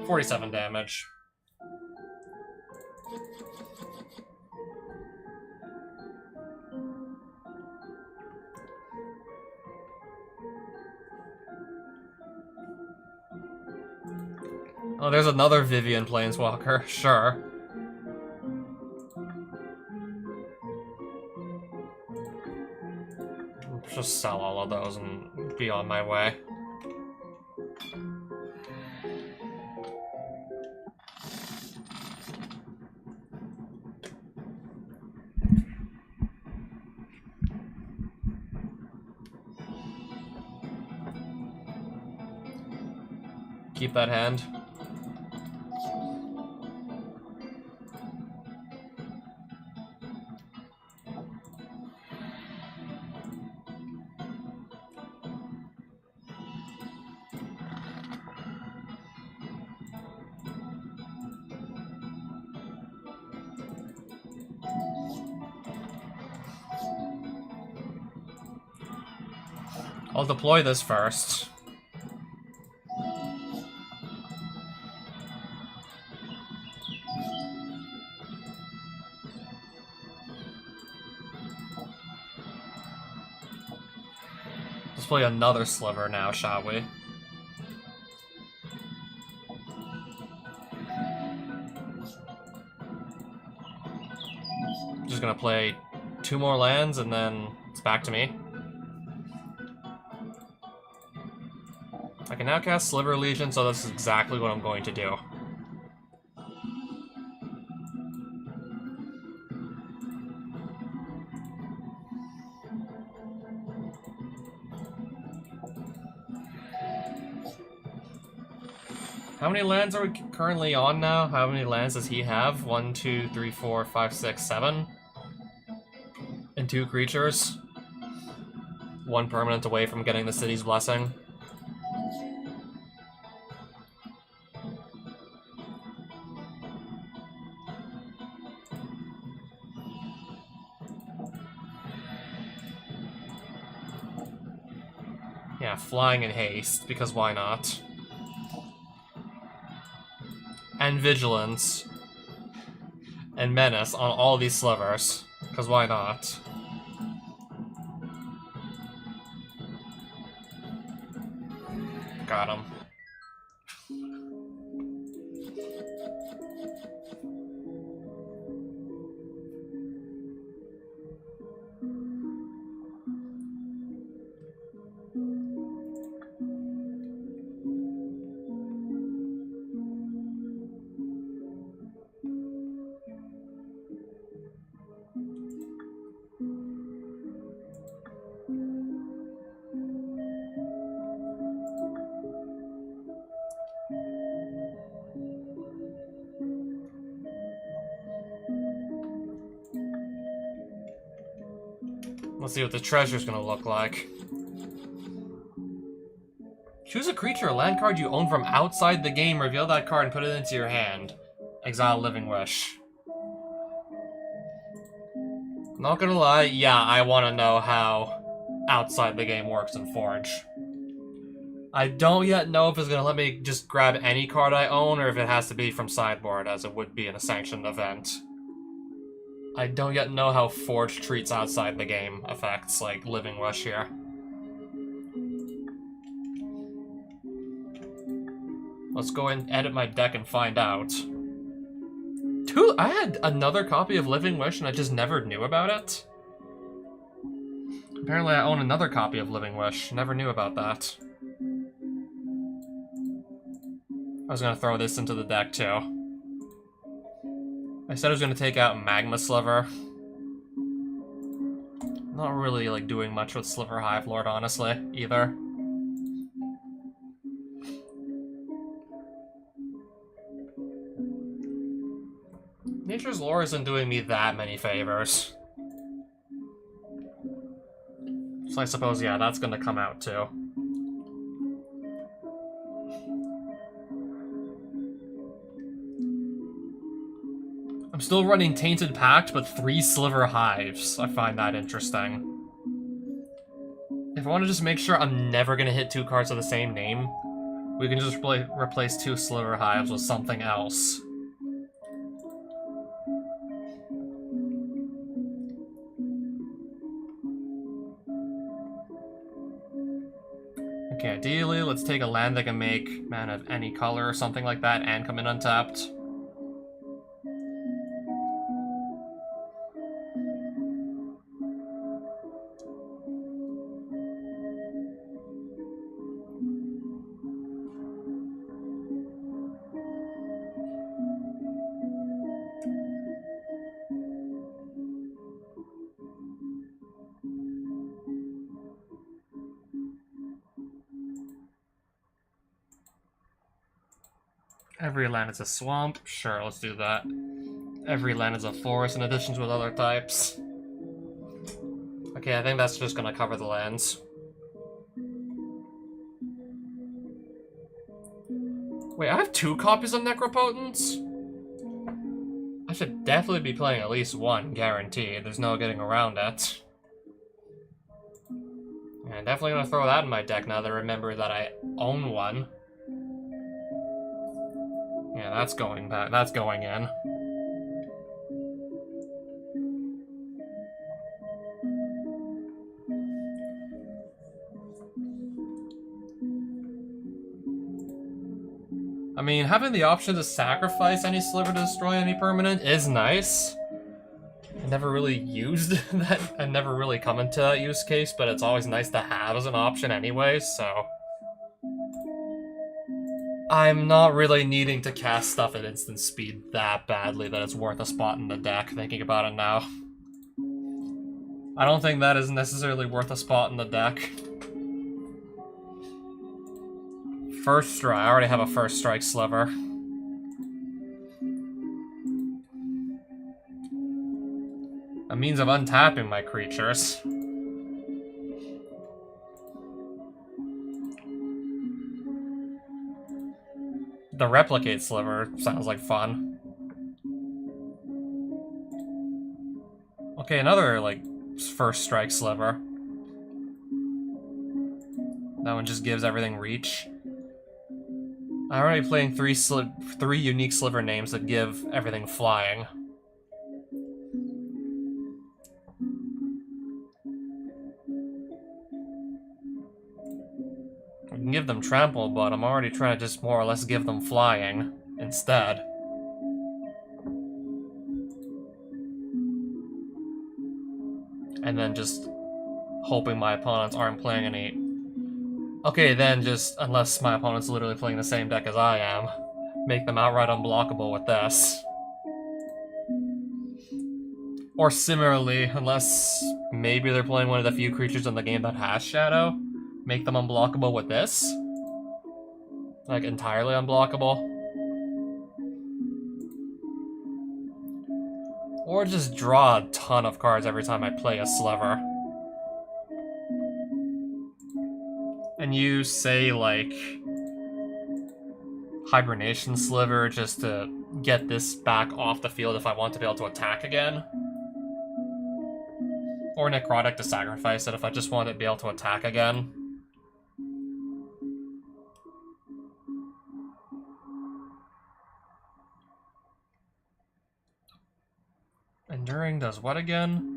47 damage. Oh, there's another Vivian Planeswalker, sure. Just sell all of those and be on my way. Keep that hand. I'll deploy this first. Let's play another Sliver now, shall we? Just gonna play 2 more lands and then it's back to me. I can now cast Sliver Legion, so that's exactly what I'm going to do. How many lands are we currently on now? How many lands does he have? 1, 2, 3, 4, 5, 6, 7? And 2 creatures. 1 permanent away from getting the City's Blessing. Yeah, flying in haste, because why not? And Vigilance. And Menace on all these slivers, because why not? Got him. Let's see what the treasure's gonna look like. Choose a creature or land card you own from outside the game, reveal that card and put it into your hand. Exile Living Wish. Not gonna lie, yeah, I wanna know how outside the game works in Forge. I don't yet know if it's gonna let me just grab any card I own or if it has to be from sideboard, as it would be in a sanctioned event. I don't yet know how Forge treats outside the game effects, like Living Wish here. Let's go and edit my deck and find out. I had another copy of Living Wish and I just never knew about it. Apparently I own another copy of Living Wish. Never knew about that. I was gonna throw this into the deck too. I said I was gonna take out Magma Sliver. Not really like doing much with Sliver Hive Lord, honestly, either. Nature's Lore isn't doing me that many favors. So I suppose, yeah, that's gonna come out too. I'm still running Tainted Pact, but 3 Sliver Hives. I find that interesting. If I want to just make sure I'm never gonna hit 2 cards of the same name, we can just replace 2 Sliver Hives with something else. Okay, ideally, let's take a land that can make mana of any color or something like that and come in untapped. Every land is a swamp. Sure, let's do that. Every land is a forest in addition to other types. Okay, I think that's just gonna cover the lands. Wait, I have 2 copies of Necropotence? I should definitely be playing at least 1, guaranteed. There's no getting around it. And definitely gonna throw that in my deck now that I remember that I own 1. Yeah, that's going back. That's going in. I mean, having the option to sacrifice any sliver to destroy any permanent is nice. I never really used that. I never really come into that use case, but it's always nice to have as an option anyway, so... I'm not really needing to cast stuff at instant speed that badly that it's worth a spot in the deck, thinking about it now. I don't think that is necessarily worth a spot in the deck. First strike. I already have a first strike sliver. A means of untapping my creatures. The Replicate Sliver sounds like fun. Okay, another, like, first strike sliver. That one just gives everything reach. I'm already playing 3 unique sliver names that give everything flying. I can give them trample, but I'm already trying to just more or less give them flying instead. And then just hoping my opponents aren't playing any... Okay, then just, unless my opponent's literally playing the same deck as I am, make them outright unblockable with this. Or similarly, unless maybe they're playing one of the few creatures in the game that has Shadow, make them unblockable with this. Like, entirely unblockable. Or just draw a ton of cards every time I play a sliver. and use, say, like, Hibernation Sliver just to get this back off the field if I want to be able to attack again. Or Necrotic to sacrifice it if I just want to be able to attack again. Enduring does what again?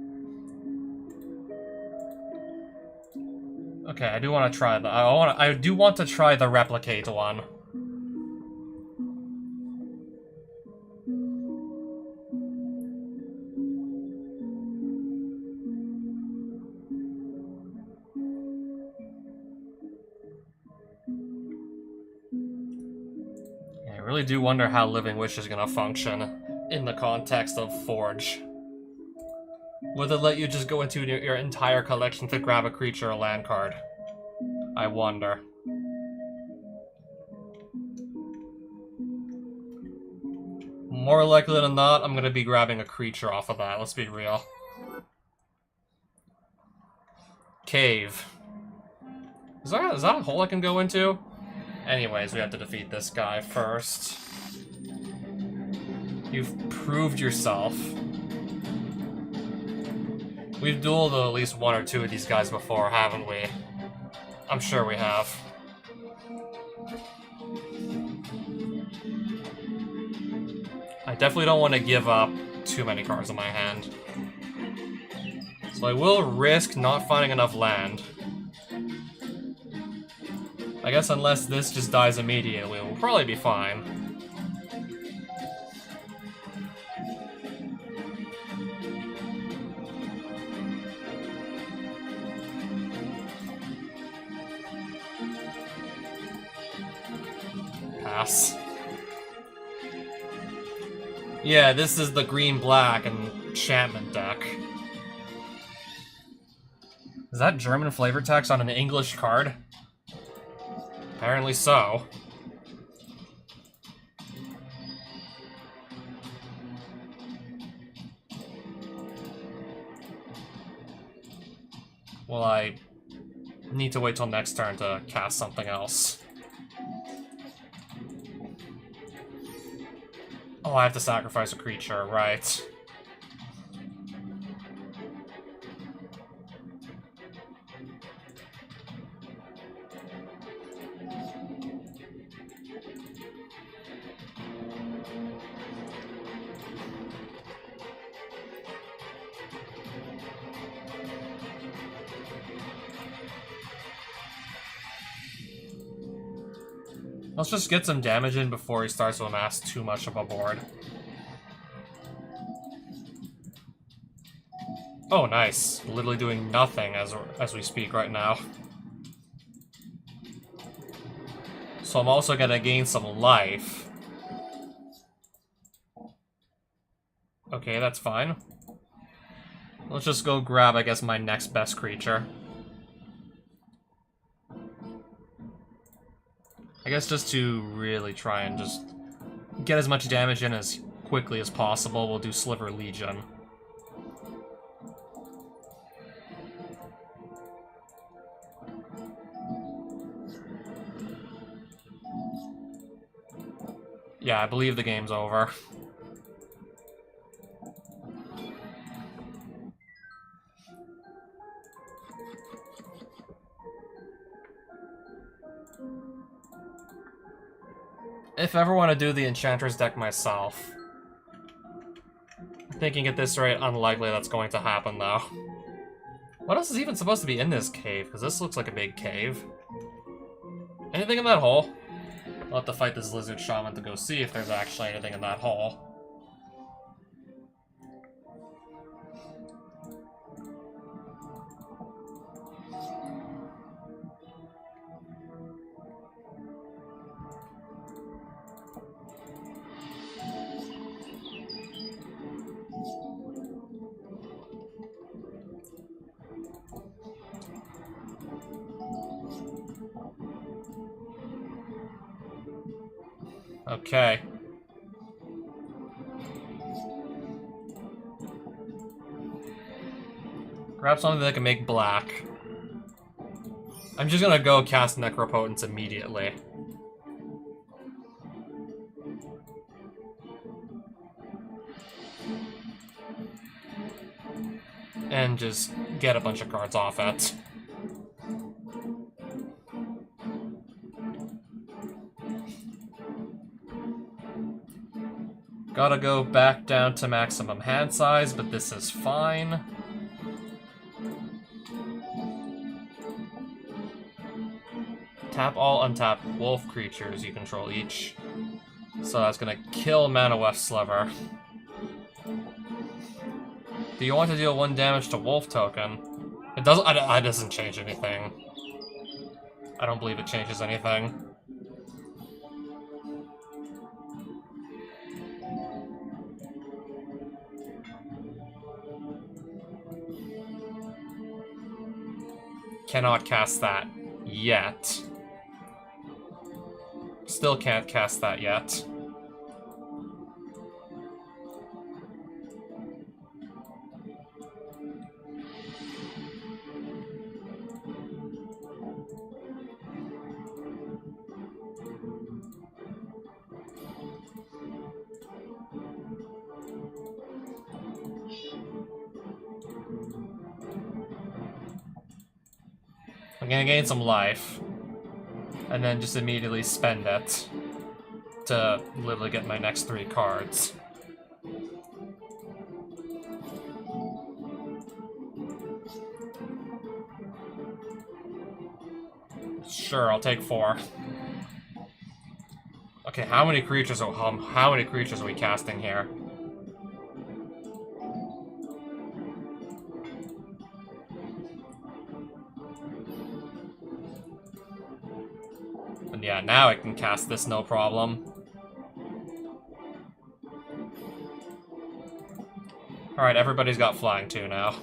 Okay, I do want to try the. I do want to try the replicate one. Yeah, I really do wonder how Living Wish is gonna function in the context of Forge. Would it let you just go into your entire collection to grab a creature or land card? I wonder. More likely than not, I'm gonna be grabbing a creature off of that, let's be real. Cave. Is that a hole I can go into? Anyways, we have to defeat this guy first. You've proved yourself. We've dueled at least one or two of these guys before, haven't we? I'm sure we have. I definitely don't want to give up too many cards in my hand. So I will risk not finding enough land. I guess unless this just dies immediately, we'll probably be fine. Pass. Yeah, this is the green-black enchantment deck. Is that German flavor text on an English card? Apparently so. Well, I need to wait till next turn to cast something else. Oh, I have to sacrifice a creature, right. Let's just get some damage in before he starts to amass too much of a board. Oh, nice. Literally doing nothing as we speak right now. So I'm also gonna gain some life. Okay, that's fine. Let's just go grab, I guess, my next best creature. I guess just to really try and just get as much damage in as quickly as possible, we'll do Sliver Legion. Yeah, I believe the game's over. If I ever want to do the Enchantress deck myself. Thinking at this rate, unlikely that's going to happen, though. What else is even supposed to be in this cave? Because this looks like a big cave. Anything in that hole? I'll have to fight this Lizard Shaman to go see if there's actually anything in that hole. Okay. Grab something that can make black. I'm just gonna go cast Necropotence immediately. And just get a bunch of cards off it. Gotta go back down to maximum hand size, but this is fine. Tap all untapped wolf creatures you control each. So that's gonna kill Manawef Sliver. Do you want to deal 1 damage to wolf token? It doesn't change anything. I don't believe it changes anything. Cannot cast that yet. Still can't cast that yet. I'm gonna gain some life, and then just immediately spend it to literally get my next 3 cards. Sure, I'll take 4. Okay, how many creatures are we casting here? And yeah, now I can cast this no problem. Alright, everybody's got flying too now.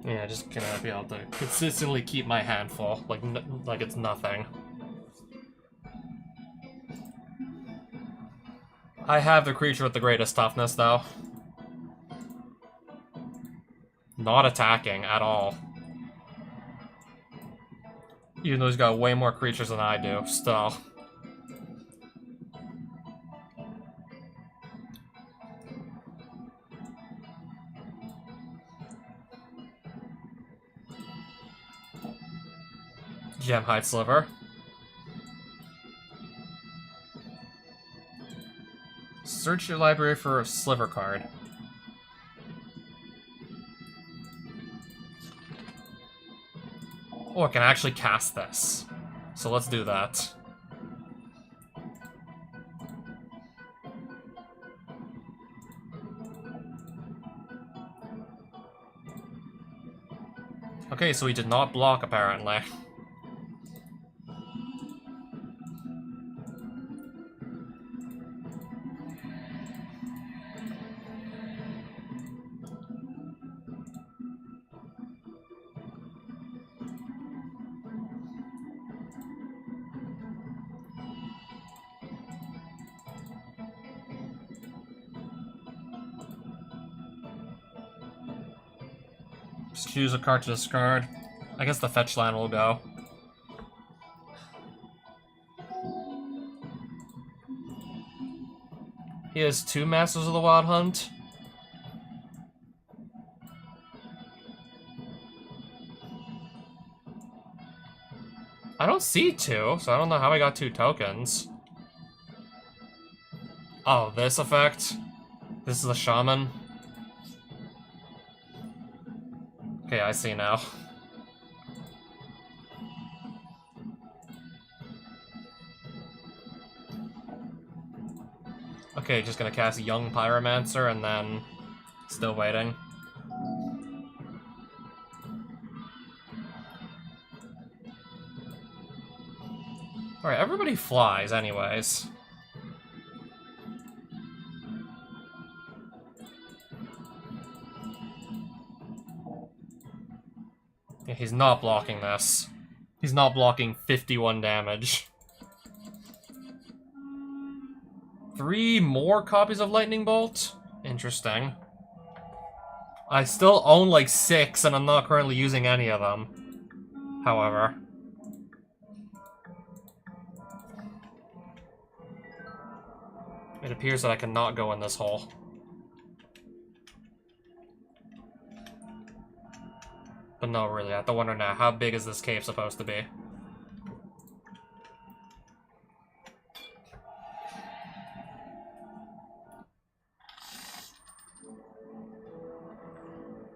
Yeah, just gonna be able to consistently keep my hand full, like it's nothing. I have the creature with the greatest toughness, though. Not attacking at all. Even though he's got way more creatures than I do, still. Gemhide Sliver. Search your library for a Sliver card. Oh, I can actually cast this. So let's do that. Okay, so he did not block, apparently. Just choose a card to discard. I guess the fetch land will go. He has 2 Masters of the Wild Hunt. I don't see 2, so I don't know how I got 2 tokens. Oh, this effect? This is the Shaman? Okay, I see now. Okay, just gonna cast Young Pyromancer and then still waiting. Alright, everybody flies anyways. Yeah, he's not blocking this. He's not blocking 51 damage. 3 more copies of Lightning Bolt? Interesting. I still own like 6, and I'm not currently using any of them. However. It appears that I cannot go in this hole. But no, really, I have to wonder now, how big is this cave supposed to be?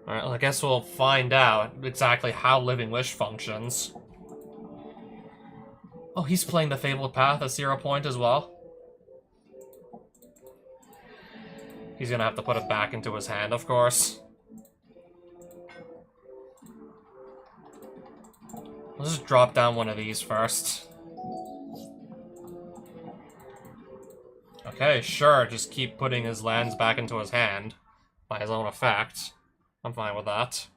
Alright, well, I guess we'll find out exactly how Living Wish functions. Oh, he's playing the Fabled Path at 0 point as well. He's gonna have to put it back into his hand, of course. Let's just drop down one of these first. Okay, sure, just keep putting his lands back into his hand by his own effect. I'm fine with that.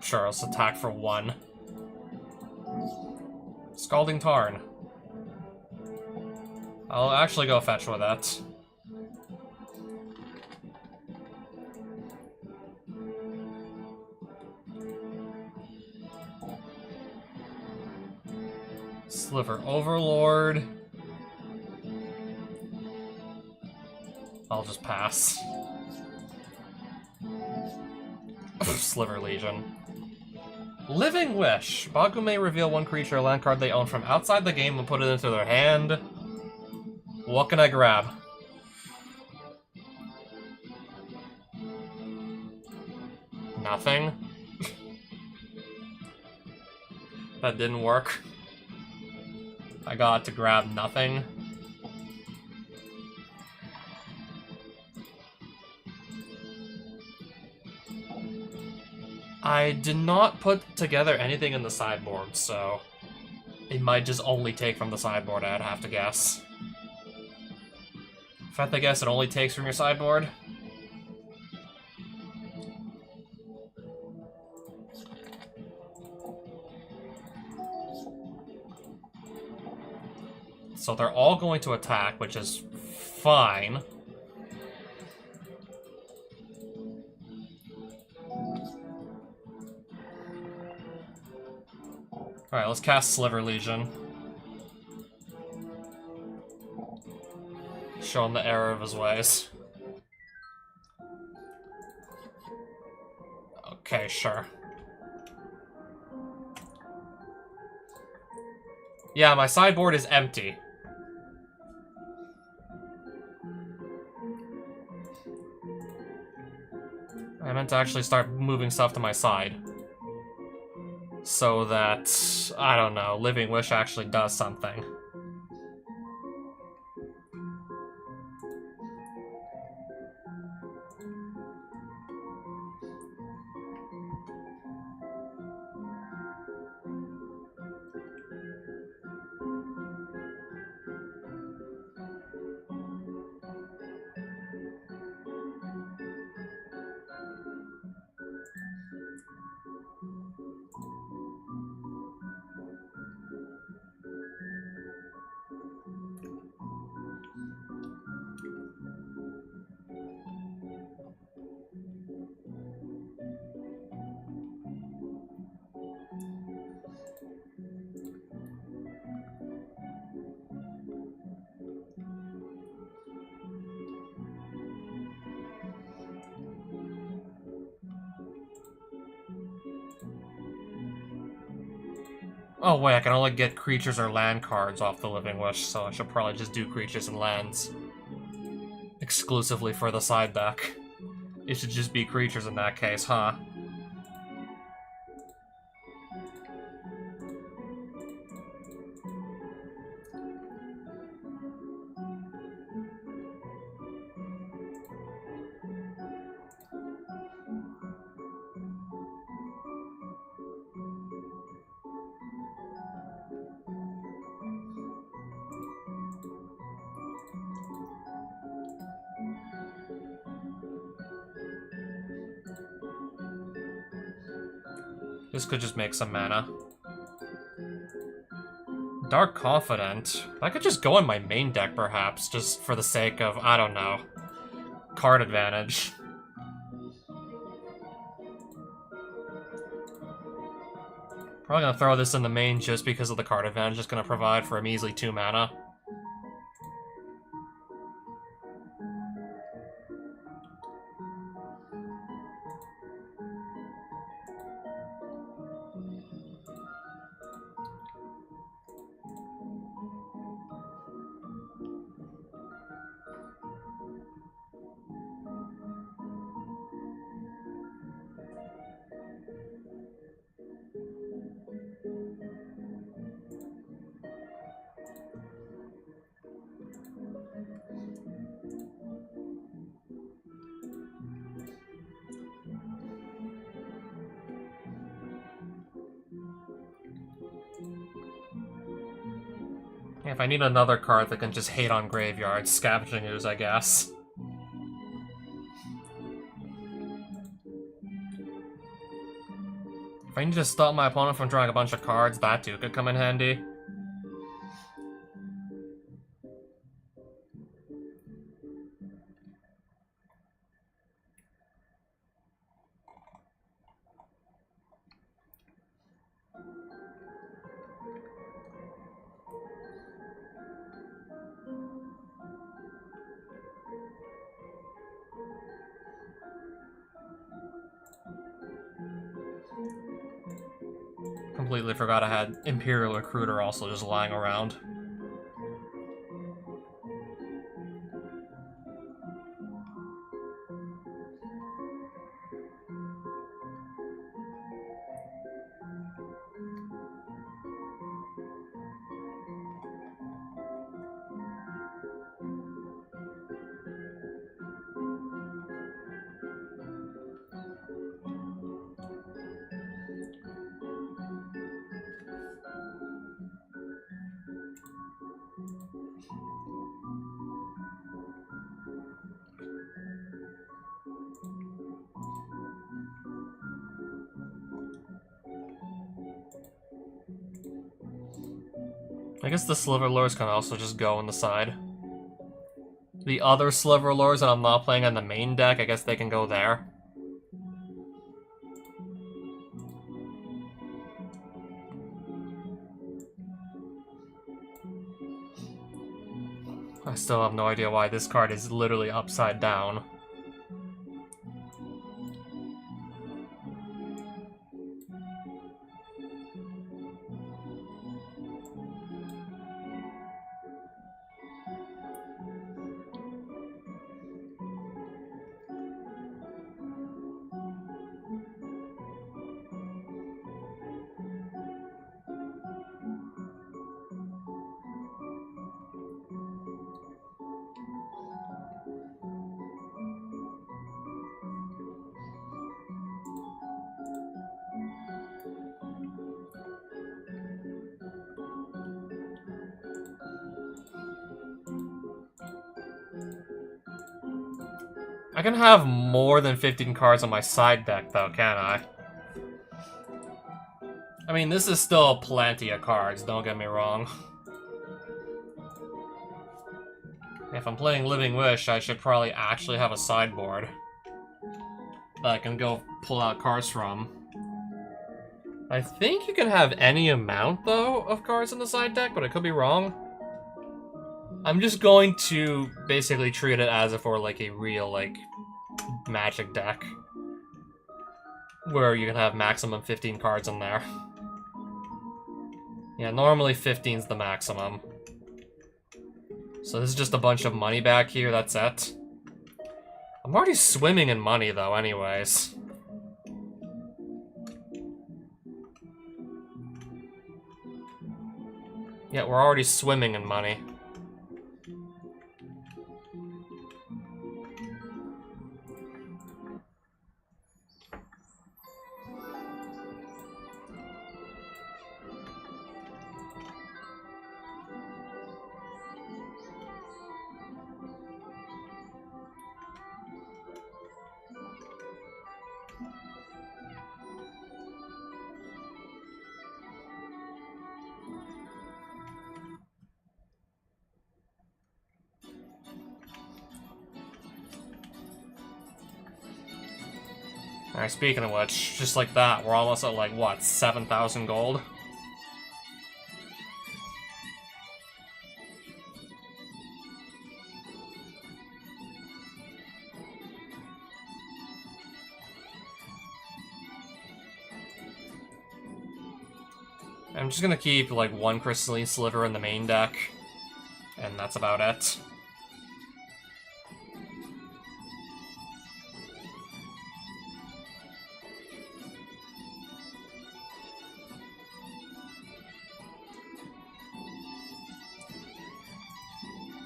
Sure, let's attack for 1. Scalding Tarn. I'll actually go fetch with it. Sliver Overlord. I'll just pass. Sliver Legion. Living Wish. Bagu may reveal 1 creature or land card they own from outside the game and put it into their hand. What can I grab? Nothing. That didn't work. I got to grab nothing. I did not put together anything in the sideboard, so it might just only take from the sideboard, I'd have to guess. If I had to guess, it only takes from your sideboard. So they're all going to attack, which is fine. Alright, let's cast Sliver Legion. Show him the error of his ways. Okay, sure. Yeah, my sideboard is empty. I meant to actually start moving stuff to my side. So that, I don't know, Living Wish actually does something. Oh wait, I can only get creatures or land cards off the Living Wish, so I should probably just do creatures and lands. Exclusively for the side deck. It should just be creatures in that case, huh? This could just make some mana. Dark Confidant. I could just go in my main deck, perhaps, just for the sake of, I don't know, card advantage. Probably gonna throw this in the main just because of the card advantage it's gonna provide for a measly 2 mana. If I need another card that can just hate on graveyards, Scavenging Ooze, I guess. If I need to stop my opponent from drawing a bunch of cards, that too could come in handy. Completely forgot I had Imperial Recruiter also just lying around. I guess the Sliver Lures can also just go on the side. The other Sliver Lures that I'm not playing on the main deck, I guess they can go there. I still have no idea why this card is literally upside down. I can have more than 15 cards on my side deck, though, can't I? I mean, this is still plenty of cards, don't get me wrong. If I'm playing Living Wish, I should probably actually have a sideboard that I can go pull out cards from. I think you can have any amount, though, of cards in the side deck, but I could be wrong. I'm just going to basically treat it as if we're like a real, like, Magic deck. Where you can have maximum 15 cards in there. Yeah, normally 15's the maximum. So this is just a bunch of money back here, that's it. I'm already swimming in money, though, anyways. Yeah, we're already swimming in money. Alright, speaking of which, just like that, we're almost at like, what, 7,000 gold? I'm just gonna keep, like, one Crystalline Sliver in the main deck, and that's about it.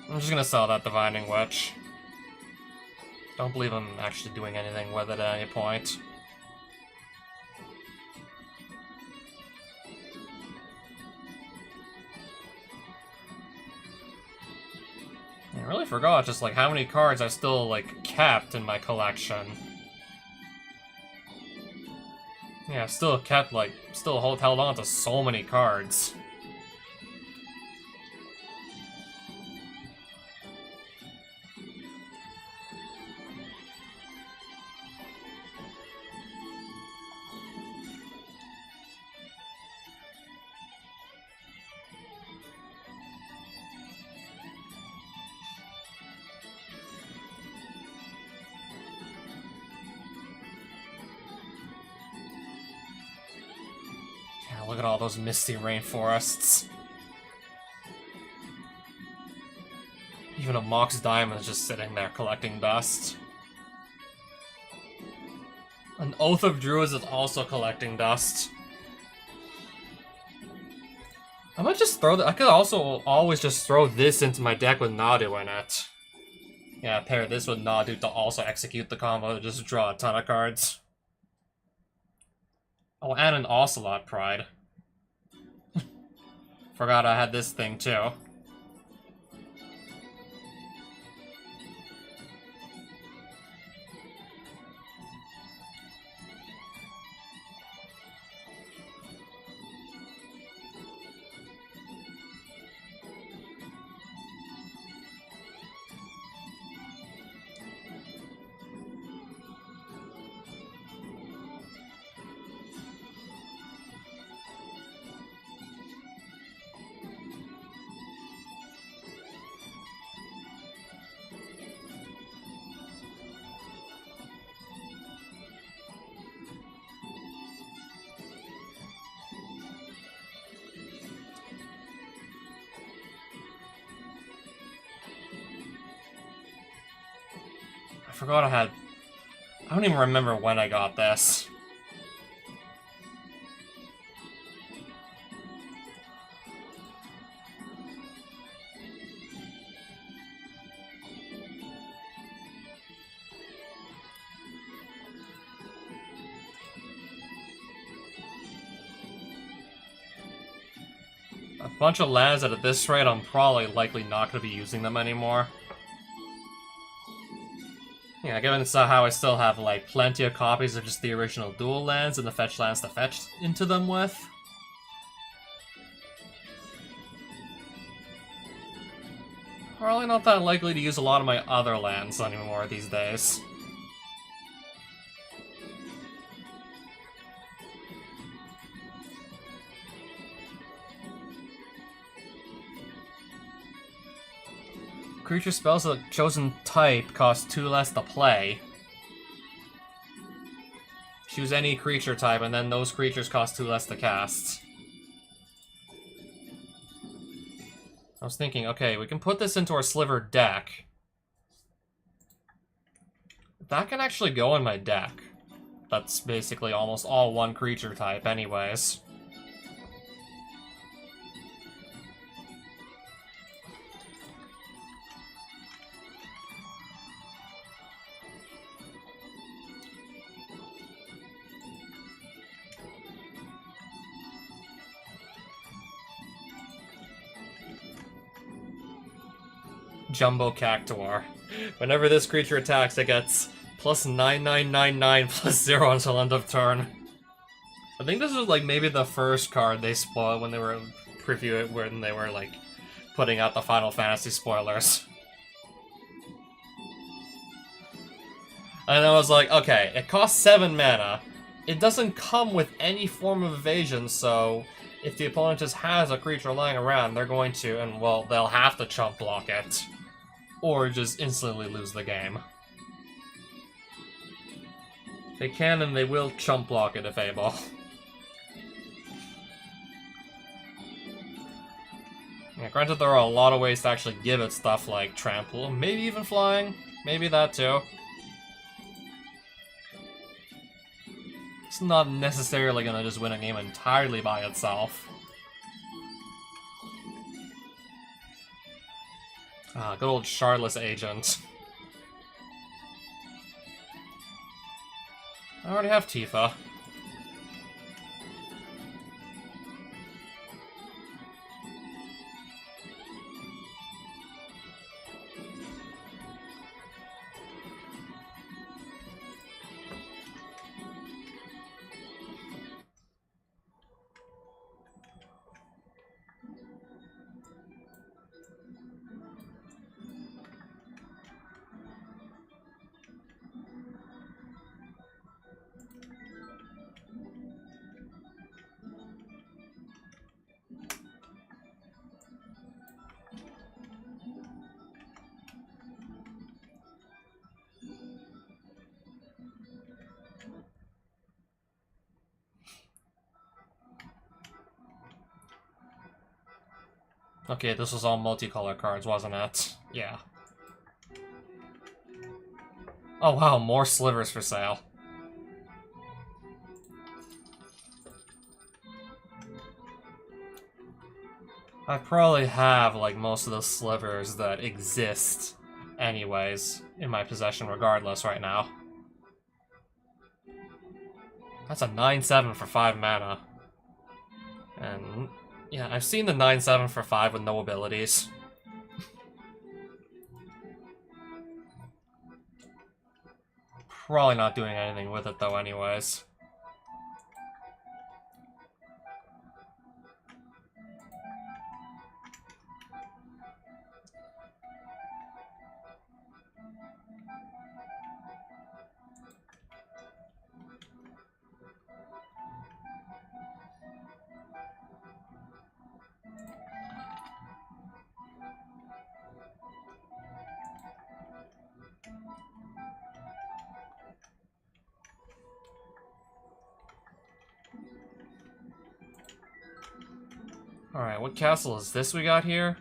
I'm just gonna sell that Divining Witch. Don't believe I'm actually doing anything with it at any point. I really forgot just like how many cards I still like kept in my collection. Yeah, I've still kept like held on to so many cards. Look at all those misty rainforests. Even a Mox Diamond is just sitting there collecting dust. An Oath of Druids is also collecting dust. I might just throw I could also always just throw this into my deck with Nadu in it. Yeah, pair this with Nadu to also execute the combo to just draw a ton of cards. Oh, and an Ocelot Pride. Forgot I had this thing too. I forgot I don't even remember when I got this. A bunch of lands that at this rate I'm probably likely not going to be using them anymore. Yeah, given how I still have, like, plenty of copies of just the original dual lands and the fetch lands to fetch into them with. Probably not that likely to use a lot of my other lands anymore these days. Creature spells of the chosen type cost 2 less to play. Choose any creature type, and then those creatures cost 2 less to cast. I was thinking, okay, we can put this into our Sliver deck. That can actually go in my deck. That's basically almost all one creature type anyways. Jumbo Cactuar. Whenever this creature attacks, it gets plus 9999 plus 0 until end of turn. I think this was like maybe the first card they spoiled when they were previewing, when they were like putting out the Final Fantasy spoilers. And I was like, okay, it costs 7 mana. It doesn't come with any form of evasion, so if the opponent just has a creature lying around, they're going to, and well, they'll have to chump block it. Or just instantly lose the game. They can and they will chump block it if able. Yeah, granted there are a lot of ways to actually give it stuff like trample, maybe even flying, maybe that too. It's not necessarily gonna just win a game entirely by itself. Ah, good old Shardless Agent. I already have Tifa. Okay, this was all multicolor cards, wasn't it? Yeah. Oh wow, more slivers for sale. I probably have, like, most of the slivers that exist anyways in my possession regardless right now. That's a 9/7 for 5 mana. And yeah, I've seen the 9/7 for 5 with no abilities. Probably not doing anything with it though anyways. Alright, what castle is this we got here?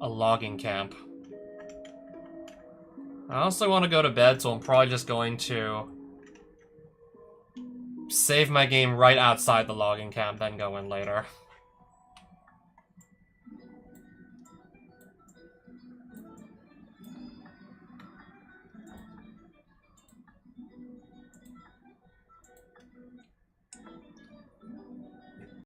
A logging camp. I honestly want to go to bed, so I'm probably just going to save my game right outside the logging camp, then go in later.